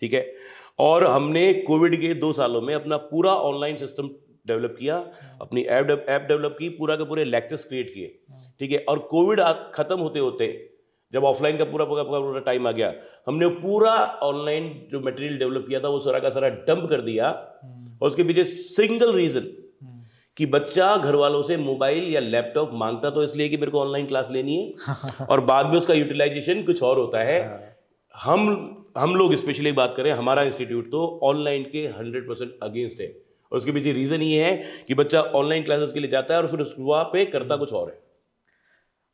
ठीक है, और हमने कोविड के 2 सालों में अपना पूरा ऑनलाइन सिस्टम डेवलप किया, अपनी ऐप डेवलप की, पूरा के पूरे लेक्चर्स क्रिएट किए। ठीक है, और कोविड खत्म होते होते जब ऑफलाइन का पूरा टाइम आ गया, हमने पूरा ऑनलाइन जो मटेरियल डेवलप किया था वो सारा का सारा डंप कर दिया। और उसके पीछे सिंगल रीजन कि बच्चा घर वालों से मोबाइल या लैपटॉप मांगता तो इसलिए कि मेरे को ऑनलाइन क्लास लेनी है, और बाद में उसका यूटिलाइजेशन कुछ और होता है। हम लोग स्पेशली बात करें, हमारा इंस्टीट्यूट तो ऑनलाइन के 100% अगेंस्ट है, और उसके पीछे रीजन ये है कि बच्चा ऑनलाइन क्लासेस के लिए जाता है और फिर वहाँ पे करता कुछ और है।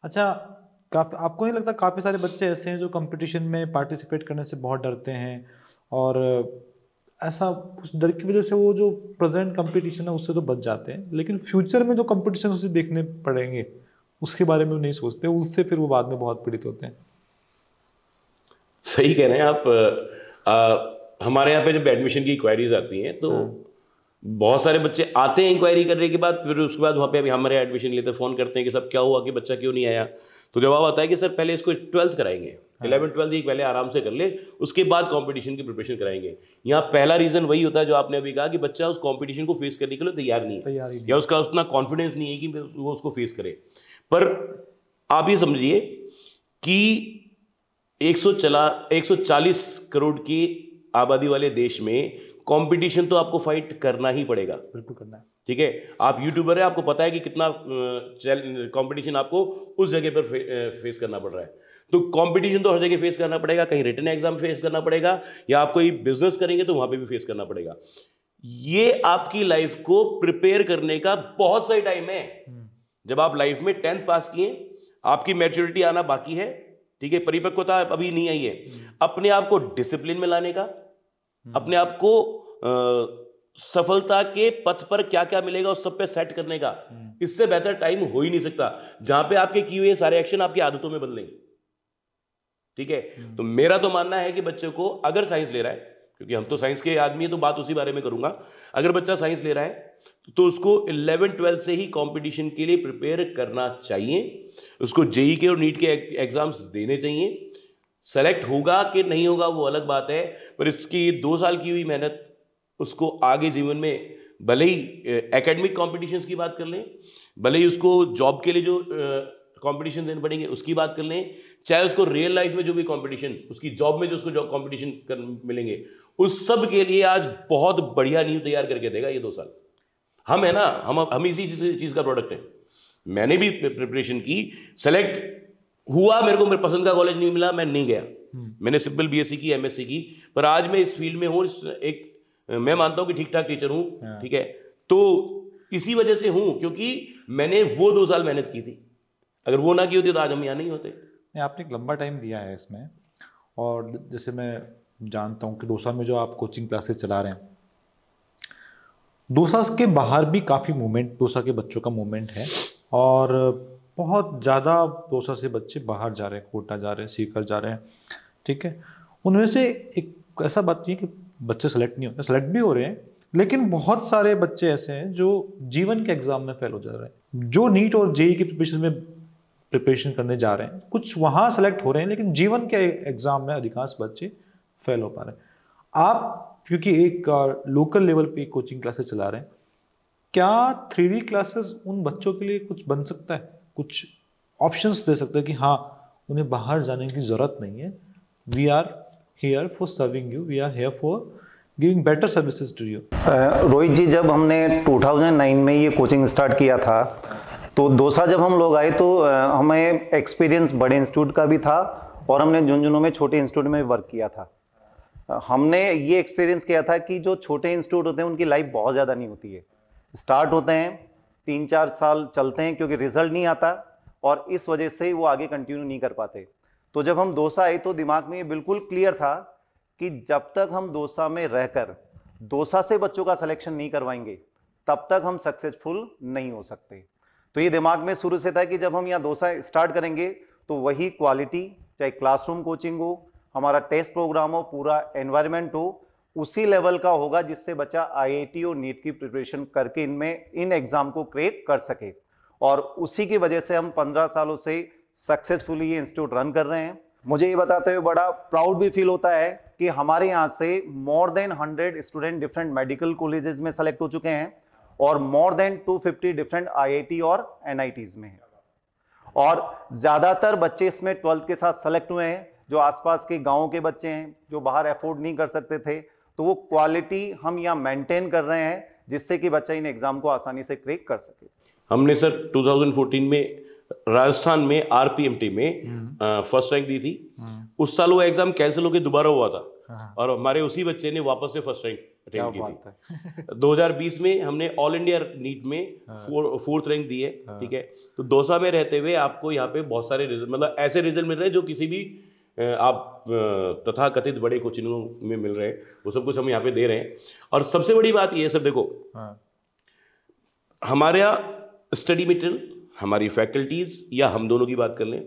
अच्छा, आपको नहीं लगता काफ़ी सारे बच्चे ऐसे हैं जो कंपटीशन में पार्टिसिपेट करने से बहुत डरते हैं, और ऐसा उस डर की वजह से वो जो प्रेजेंट कंपटीशन है उससे तो बच जाते हैं, लेकिन फ्यूचर में जो कंपटीशन उसे देखने पड़ेंगे उसके बारे में वो नहीं सोचते, उससे फिर वो बाद में बहुत पीड़ित होते हैं। सही कह रहे हैं आप। हमारे यहाँ पे जब एडमिशन की क्वेरीज आती हैं तो बहुत सारे बच्चे आते हैं इंक्वायरी करने के बाद, फिर उसके बाद वहाँ पे अभी हमारे एडमिशन लेते फ़ोन करते हैं कि सब क्या हुआ कि बच्चा क्यों नहीं आया। तो जवाब आता है कि सर पहले इसको 12th कराएंगे, 11th-12th पहले आराम से कर ले, उसके बाद कंपटीशन की प्रिपरेशन कराएंगे। यहाँ पहला रीज़न वही होता है जो आपने अभी कहा कि बच्चा उस कंपटीशन को फेस करने के लिए तैयार नहीं है, या उसका उतना कॉन्फिडेंस नहीं है कि वो उसको फेस करे। पर आप ये समझिए कि 140 करोड़ की आबादी वाले देश में कंपटीशन तो आपको फाइट करना ही पड़ेगा, बिल्कुल करना है। ठीक है, आप यूट्यूबर है, आपको पता है कि कितना कंपटीशन आपको उस जगह पर फेस करना पड़ रहा है। तो कंपटीशन तो हर जगह फेस करना पड़ेगा, कहीं रिटन एग्जाम फेस करना पड़ेगा, या आप कोई बिजनेस करेंगे तो वहां पे भी फेस करना पड़ेगा। ये आपकी लाइफ को प्रिपेयर करने का बहुत सही टाइम है। जब आप लाइफ में 10th पास किए, आपकी मैच्योरिटी आना बाकी है, ठीक है, परिपक्वता अभी नहीं आई है, अपने आप को डिसिप्लिन में लाने का, अपने आप को सफलता के पथ पर क्या क्या मिलेगा उस सब पे सेट करने का, इससे बेहतर टाइम हो ही नहीं सकता जहां पे आपके किए हुए सारे एक्शन आपकी आदतों में बदलेंगे। ठीक है, तो मेरा तो मानना है कि बच्चे को अगर साइंस ले रहा है, क्योंकि हम तो साइंस के आदमी है तो बात उसी बारे में करूंगा, अगर बच्चा साइंस ले रहा है तो उसको 11th-12th से ही कंपटीशन के लिए प्रिपेयर करना चाहिए। उसको जेई के और नीट के एग्जाम्स देने चाहिए। सेलेक्ट होगा कि नहीं होगा वो अलग बात है, पर इसकी 2 साल की हुई मेहनत उसको आगे जीवन में, भले ही एकेडमिक कॉम्पिटिशन्स की बात कर लें, भले ही उसको जॉब के लिए जो कॉम्पिटिशन देने पड़ेंगे उसकी बात कर लें, चाहे उसको रियल लाइफ में जो भी कॉम्पिटिशन, उसकी जॉब में जो उसको जॉब कॉम्पिटिशन मिलेंगे, उस सब के लिए आज बहुत बढ़िया नींव तैयार करके देगा ये 2 साल। हम है ना, हम इसी चीज़ का प्रोडक्ट है। मैंने भी प्रिपरेशन की, सेलेक्ट हुआ, मेरे को मेरे पसंद का कॉलेज नहीं मिला, मैं नहीं गया, मैंने सिंपल बीएससी की, एमएससी की, पर आज मैं इस फील्ड में हूँ, मैं मानता हूँ कि ठीक ठाक टीचर हूँ। ठीक है, तो इसी वजह से हूँ क्योंकि मैंने वो 2 साल मेहनत की थी। अगर वो ना की होती तो आज हम यहाँ नहीं होते। आपने एक लंबा टाइम दिया है इसमें, और जैसे मैं जानता हूँ कि 2 साल में जो आप कोचिंग क्लासेस चला रहे हैं, 2 साल के बाहर भी काफ़ी मूवमेंट, 2 साल के बच्चों का मूवमेंट है, और बहुत ज़्यादा दौसा से बच्चे बाहर जा रहे हैं, कोटा जा रहे हैं, सीकर जा रहे हैं, ठीक है। उनमें से एक ऐसा बात नहीं है कि बच्चे सेलेक्ट नहीं होते, सेलेक्ट भी हो रहे हैं, लेकिन बहुत सारे बच्चे ऐसे हैं जो जीवन के एग्जाम में फेल हो जा रहे हैं, जो नीट और जेई की प्रिपरेशन करने जा रहे हैं, कुछ वहाँ सेलेक्ट हो रहे हैं, लेकिन जीवन के एग्जाम में अधिकांश बच्चे फेल हो पा रहे हैं। आप क्योंकि एक लोकल लेवल पे कोचिंग क्लासेस चला रहे हैं, क्या 3D क्लासेस उन बच्चों के लिए कुछ बन सकता है, कुछ ऑप्शंस दे सकता है कि हाँ उन्हें बाहर जाने की ज़रूरत नहीं है, we are here for serving you, we are here for giving better services to you. Rohit ji, जब हमने 2009 में ये कोचिंग स्टार्ट किया था, तो दौसा जब हम लोग आए तो हमें एक्सपीरियंस बड़े इंस्टीट्यूट का भी था और हमने झुंझुनू में छोटे इंस्टीट्यूट में वर्क किया था। हमने ये एक्सपीरियंस किया था कि जो छोटे इंस्टीट्यूट होते हैं उनकी लाइफ बहुत ज़्यादा नहीं होती है, स्टार्ट होते हैं 3-4 साल चलते हैं क्योंकि रिजल्ट नहीं आता और इस वजह से वो आगे कंटिन्यू नहीं कर पाते। तो जब हम दौसा आए तो दिमाग में ये बिल्कुल क्लियर था कि जब तक हम दौसा में रहकर दौसा से बच्चों का सिलेक्शन नहीं करवाएंगे तब तक हम सक्सेसफुल नहीं हो सकते। तो ये दिमाग में शुरू से था कि जब हम यहाँ दौसा स्टार्ट करेंगे तो वही क्वालिटी, चाहे क्लासरूम कोचिंग हो, हमारा टेस्ट प्रोग्राम हो, पूरा एनवायरनमेंट हो, उसी लेवल का होगा जिससे बच्चा आईआईटी और नीट की प्रिपरेशन करके इन एग्जाम को क्रैक कर सके। और उसी की वजह से हम 15 सालों से सक्सेसफुली ये इंस्टीट्यूट रन कर रहे हैं। मुझे ये बताते हुए बड़ा प्राउड भी फील होता है कि हमारे यहाँ से more than 100 student different medical colleges में सेलेक्ट हो चुके हैं और मोर देन 250 डिफरेंट आईआईटी और एनआईटीज में हैं। और ज्यादातर बच्चे इसमें 12th के साथ सेलेक्ट हुए हैं जो आसपास के गांवों के बच्चे हैं, जो बाहर अफोर्ड नहीं कर सकते थे। तो वो क्वालिटी हम यहाँ मेंटेन कर रहे हैं जिससे कि बच्चा इन एग्जाम को आसानी से क्रैक कर सके। हमने सर 2014 में राजस्थान में आरपीएमटी में फर्स्ट रैंक दी थी। उस साल वो एग्जाम कैंसिल होकर दोबारा हुआ था और हमारे उसी बच्चे ने वापस से फर्स्ट रैंक अटेंड की थी। 2020 में हमने ऑल इंडिया नीट में 4th रैंक दी है, ठीक है। तो दौसा में रहते हुए आपको यहाँ पे बहुत सारे रिजल्ट, मतलब ऐसे रिजल्ट मिल रहे हैं जो किसी भी आप तथा कथित बड़े कोचिंगों में मिल रहे हैं, वो सब कुछ हम यहाँ पे दे रहे हैं। और सबसे बड़ी बात ये है सर, देखो हमारा स्टडी मटेरियल, हमारी फैकल्टीज या हम दोनों की बात कर लें,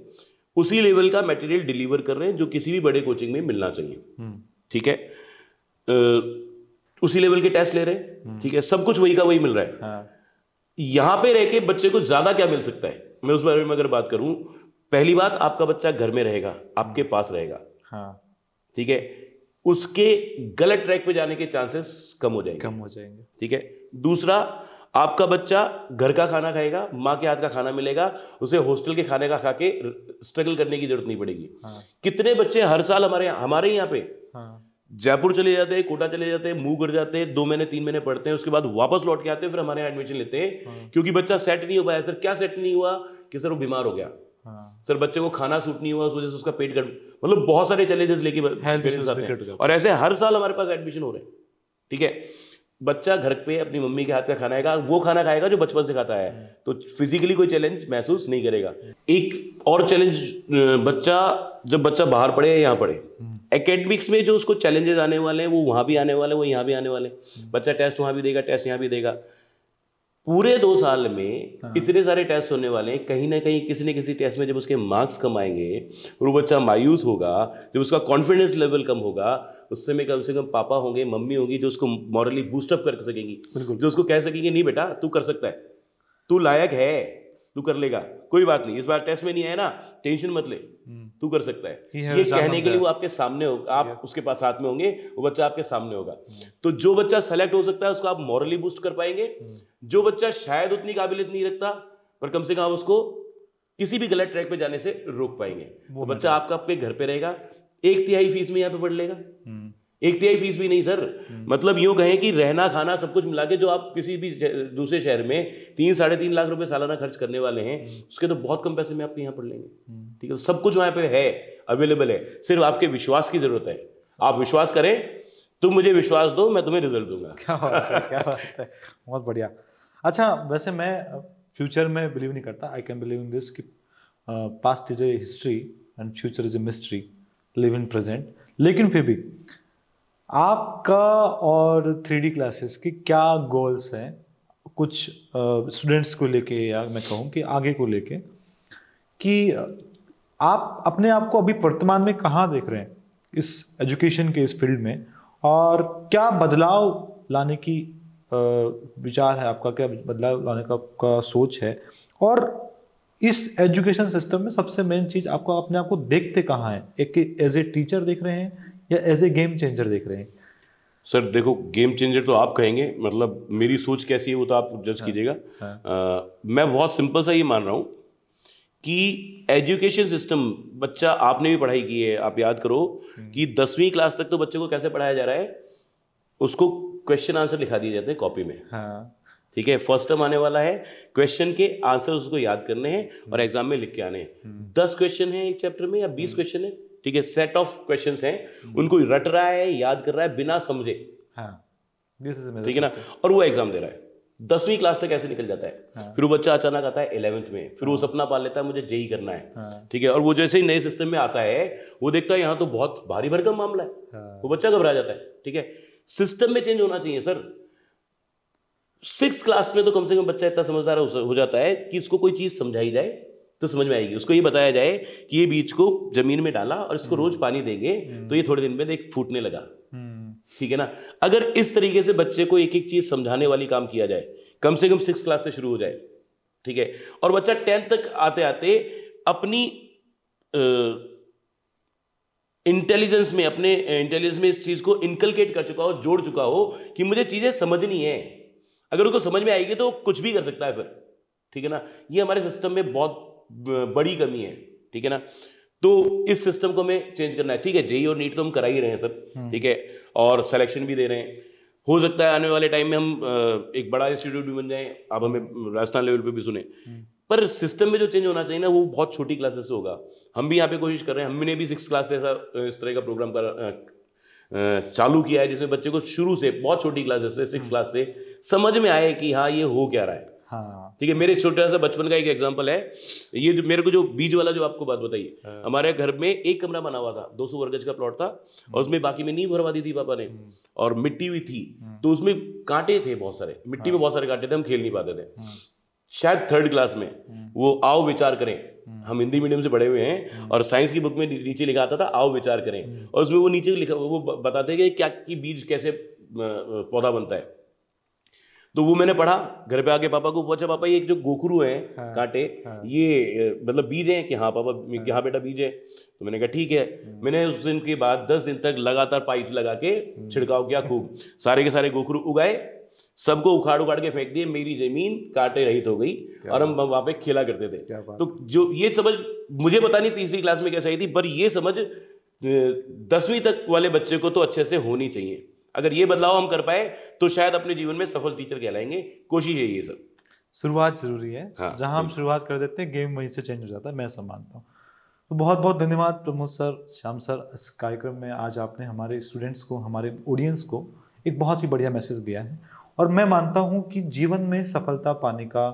उसी लेवल का मटेरियल डिलीवर कर रहे हैं जो किसी भी बड़े कोचिंग में मिलना चाहिए, ठीक है। उसी लेवल के टेस्ट ले रहे हैं, ठीक है, सब कुछ वही का वही मिल रहा है। यहाँ पे रह के बच्चे को ज्यादा क्या मिल सकता है, मैं उस बारे में अगर बात करूं, पहली बात आपका बच्चा घर में रहेगा, आपके पास रहेगा, ठीक है, उसके गलत ट्रैक पे जाने के चांसेस कम हो जाएंगे, ठीक है। दूसरा, आपका बच्चा घर का खाना खाएगा, माँ के हाथ का खाना मिलेगा, उसे हॉस्टल के खाने का खा के स्ट्रगल करने की जरूरत नहीं पड़ेगी। कितने बच्चे हर साल हमारे यहाँ पे जयपुर चले जाते हैं, कोटा चले जाते हैं, मूव कर जाते हैं, 2 महीने 3 महीने पढ़ते हैं, उसके बाद वापस लौट के आते हैं, फिर हमारे यहाँ एडमिशन लेते हैं क्योंकि बच्चा सेट नहीं हो पाया। सर क्या सेट नहीं हुआ कि सर वो बीमार हो गया, सर बच्चे को खाना सूट नहीं हुआ, उस वजह से उसका पेट मतलब बहुत सारे चैलेंजेस लेके पेरेंट्स आते हैं और ऐसे हर साल हमारे पास एडमिशन हो रहे हैं, ठीक है। बच्चा घर पे अपनी मम्मी के हाथ का खाना खाएगा, वो खाना खाएगा जो बचपन से खाता है, तो फिजिकली कोई चैलेंज महसूस नहीं करेगा। एक और चैलेंज, जब बच्चा बाहर पढ़े या यहाँ पढ़े, एकेडमिक्स में जो उसको चैलेंजेस आने वाले हैं वो वहाँ भी आने वाले हैं, वो यहाँ भी आने वाले हैं। बच्चा टेस्ट वहाँ भी देगा, टेस्ट यहाँ भी देगा। पूरे 2 साल में इतने सारे टेस्ट होने वाले हैं, कहीं ना कहीं किसी न किसी टेस्ट में जब उसके मार्क्स कम आएंगे और वो बच्चा मायूस होगा, जब उसका कॉन्फिडेंस लेवल कम होगा, उससे में कम से कम पापा होंगे, मम्मी होंगी जो उसको मॉरली बूस्टअप कर सकेंगी, जो उसको कह सकेंगे नहीं बेटा तू कर सकता है, तू लायक है, तू कर लेगा, कोई बात नहीं, इस बार टेस्ट में नहीं आया ना, टेंशन मत ले, तू कर सकता है। ये कहने के लिए वो आपके सामने होगा, आप उसके पास साथ में होंगे, वो बच्चा आपके सामने होगा। तो जो बच्चा सेलेक्ट हो सकता है उसको आप मॉरली बूस्ट कर पाएंगे। जो बच्चा शायद उतनी काबिलियत नहीं रखता पर कम से कम उसको किसी भी गलत ट्रैक पे जाने से रोक पाएंगे। तो बच्चा आपका आपके घर पे रहेगा, 1/3 फीस में यहाँ पे पढ़ लेगा, 1/3 फीस भी नहीं सर, मतलब यूं कहें कि रहना खाना सब कुछ मिला के जो आप किसी भी दूसरे शहर में 3-3.5 लाख रुपए सालाना खर्च करने वाले हैं, उसके तो बहुत कम पैसे में आप यहाँ पढ़ लेंगे, ठीक है। सब कुछ वहाँ पे है, अवेलेबल है, सिर्फ आपके विश्वास की जरूरत है। आप विश्वास करें, तुम मुझे विश्वास दो, मैं तुम्हें रिजल्ट दूंगा। क्या बात है, बहुत बढ़िया। अच्छा, वैसे मैं फ्यूचर में बिलीव नहीं करता, I can believe in this कि past is a history and future is a mystery, live in present. लेकिन फिर भी आपका और 3D क्लासेस की क्या गोल्स हैं, कुछ स्टूडेंट्स को लेके, या मैं कहूँ कि आगे को लेके, कि आप अपने आप को अभी वर्तमान में कहाँ देख रहे हैं इस एजुकेशन के इस फील्ड में, और क्या बदलाव लाने की विचार है आपका, क्या बदलाव लाने का सोच है, और इस एजुकेशन सिस्टम में सबसे मेन चीज़ आपको अपने आप को देखते कहाँ हैं? एक एज ए टीचर देख रहे हैं या एज ए गेम चेंजर देख रहे हैं? सर देखो, गेम चेंजर तो आप कहेंगे, मतलब मेरी सोच कैसी है वो तो आप जज कीजिएगा। मैं बहुत सिंपल सा ये मान रहा हूँ कि एजुकेशन सिस्टम, बच्चा, आपने भी पढ़ाई की है, आप याद करो कि 10वीं क्लास तक तो बच्चे को कैसे पढ़ाया जा रहा है, उसको क्वेश्चन आंसर लिखा दिए जाते हैं कॉपी में। ठीक है, फर्स्ट टर्म आने वाला है, क्वेश्चन के आंसर उसको याद करने हैं और एग्जाम में लिख के आने हैं। 10 क्वेश्चन है एक चैप्टर में या 20 क्वेश्चन है, ठीक है, सेट ऑफ क्वेश्चंस हैं, उनको रट रहा है, याद कर रहा है बिना समझे, ठीक है ना, और वो एग्जाम दे रहा है। 10वीं क्लास तक ऐसे निकल जाता है। फिर वो बच्चा अचानक आता है 11th में, फिर वो सपना पाल लेता है मुझे जेई करना है, ठीक है, और वो जैसे ही नए सिस्टम में आता है वो देखता है यहाँ तो बहुत भारी भरकम मामला है, वो बच्चा घबरा जाता है। ठीक है, सिस्टम में चेंज होना चाहिए सर। 6th क्लास में तो कम से कम बच्चा इतना समझदार हो जाता है कि इसको कोई चीज समझाई जाए तो समझ में आएगी। उसको ये बताया जाए कि ये बीज को जमीन में डाला और इसको रोज पानी देंगे तो ये थोड़े दिन में देख फूटने लगा, ठीक है ना। अगर इस तरीके से बच्चे को एक एक चीज समझाने वाली काम किया जाए, कम से कम 6th क्लास से शुरू हो जाए, ठीक है, और बच्चा 10th तक आते आते अपनी इंटेलिजेंस में, अपने इंटेलिजेंस में इस चीज को इनकलकेट कर चुका हो, जोड़ चुका हो कि मुझे चीजें समझनी है। अगर उसको समझ में आएगी तो कुछ भी कर सकता है फिर, ठीक है ना। ये हमारे सिस्टम में बहुत बड़ी कमी है, ठीक है ना। तो इस सिस्टम को हमें चेंज करना है, ठीक है। जेई और नीट तो हम करा ही रहे हैं सब, ठीक है, और सिलेक्शन भी दे रहे हैं। हो सकता है आने वाले टाइम में हम एक बड़ा इंस्टीट्यूट भी बन जाएं, अब हमें राजस्थान लेवल पे भी सुने, पर सिस्टम में जो चेंज होना चाहिए ना वो बहुत छोटी क्लासेस से होगा। हम भी यहाँ पे कोशिश कर रहे हैं, हमने भी 6th क्लास से इस तरह का प्रोग्राम चालू किया है जिसमें बच्चे को शुरू से बहुत छोटी क्लासेस से 6th क्लास से समझ में आए कि हाँ ये हो क्या रहा है। हाँ, ठीक है। मेरे छोटे सा बचपन का एक एग्जांपल है, ये जो मेरे को जो बीज वाला जो आपको बात बताई, हमारे घर में एक कमरा बना हुआ था, 200 वर्ग गज का प्लॉट था, और उसमें बाकी में नींव भरवा दी थी पापा ने, और मिट्टी भी थी, तो उसमें कांटे थे बहुत सारे, मिट्टी में बहुत सारे कांटे थे, हम खेल नहीं पाते थे। शायद 3rd क्लास में वो आओ विचार करें, हम हिंदी मीडियम से पढ़े हुए हैं, और साइंस की बुक में नीचे लिखा आता था आओ विचार करें, और उसमें वो नीचे लिखा, वो बताते कि क्या की बीज कैसे पौधा बनता है। तो वो मैंने पढ़ा, घर पे आके पापा को पूछा, पापा ये जो गोखरू है कांटे, ये मतलब बीज हैं? कि हाँ पापा, हाँ बेटा बीज है। तो मैंने कहा ठीक है। मैंने उस दिन के बाद 10 दिन तक लगातार पाइप लगा के छिड़काव किया खूब, सारे के सारे गोखरू उगाए, सबको उखाड़ उखाड़ के फेंक दिए, मेरी जमीन कांटे रहित हो गई, और हम वहां पे खेला करते थे। तो जो ये समझ मुझे पता नहीं 3री क्लास में कैसे आई थी, पर ये समझ 10वीं तक वाले बच्चे को तो अच्छे से होनी चाहिए। अगर ये बदलाव हम कर पाए तो शायद अपने जीवन में सफल टीचर कहलाएंगे। कोशिश है ये सब, शुरुआत जरूरी है। हाँ, जहां हम शुरुआत कर देते हैं गेम वहीं से चेंज हो जाता है, मैं सब मानता हूँ। तो बहुत बहुत धन्यवाद प्रमोद सर, श्याम सर, इस कार्यक्रम में आज आपने हमारे स्टूडेंट्स को, हमारे ऑडियंस को एक बहुत ही बढ़िया मैसेज दिया है। और मैं मानता हूँ कि जीवन में सफलता पाने का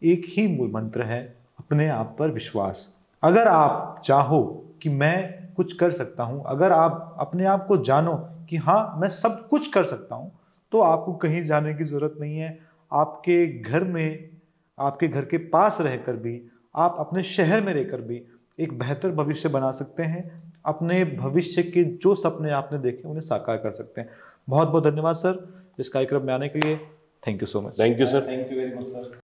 एक ही मूल मंत्र है अपने आप पर विश्वास। अगर आप चाहो कि मैं कुछ कर सकता हूँ, अगर आप अपने आप को जानो कि हाँ मैं सब कुछ कर सकता हूँ, तो आपको कहीं जाने की जरूरत नहीं है। आपके घर में, आपके घर के पास रहकर भी, आप अपने शहर में रहकर भी एक बेहतर भविष्य बना सकते हैं। अपने भविष्य के जो सपने आपने देखे उन्हें साकार कर सकते हैं। बहुत बहुत धन्यवाद सर इस कार्यक्रम में आने के लिए। Thank you so much. Thank you sir. Thank you very much sir.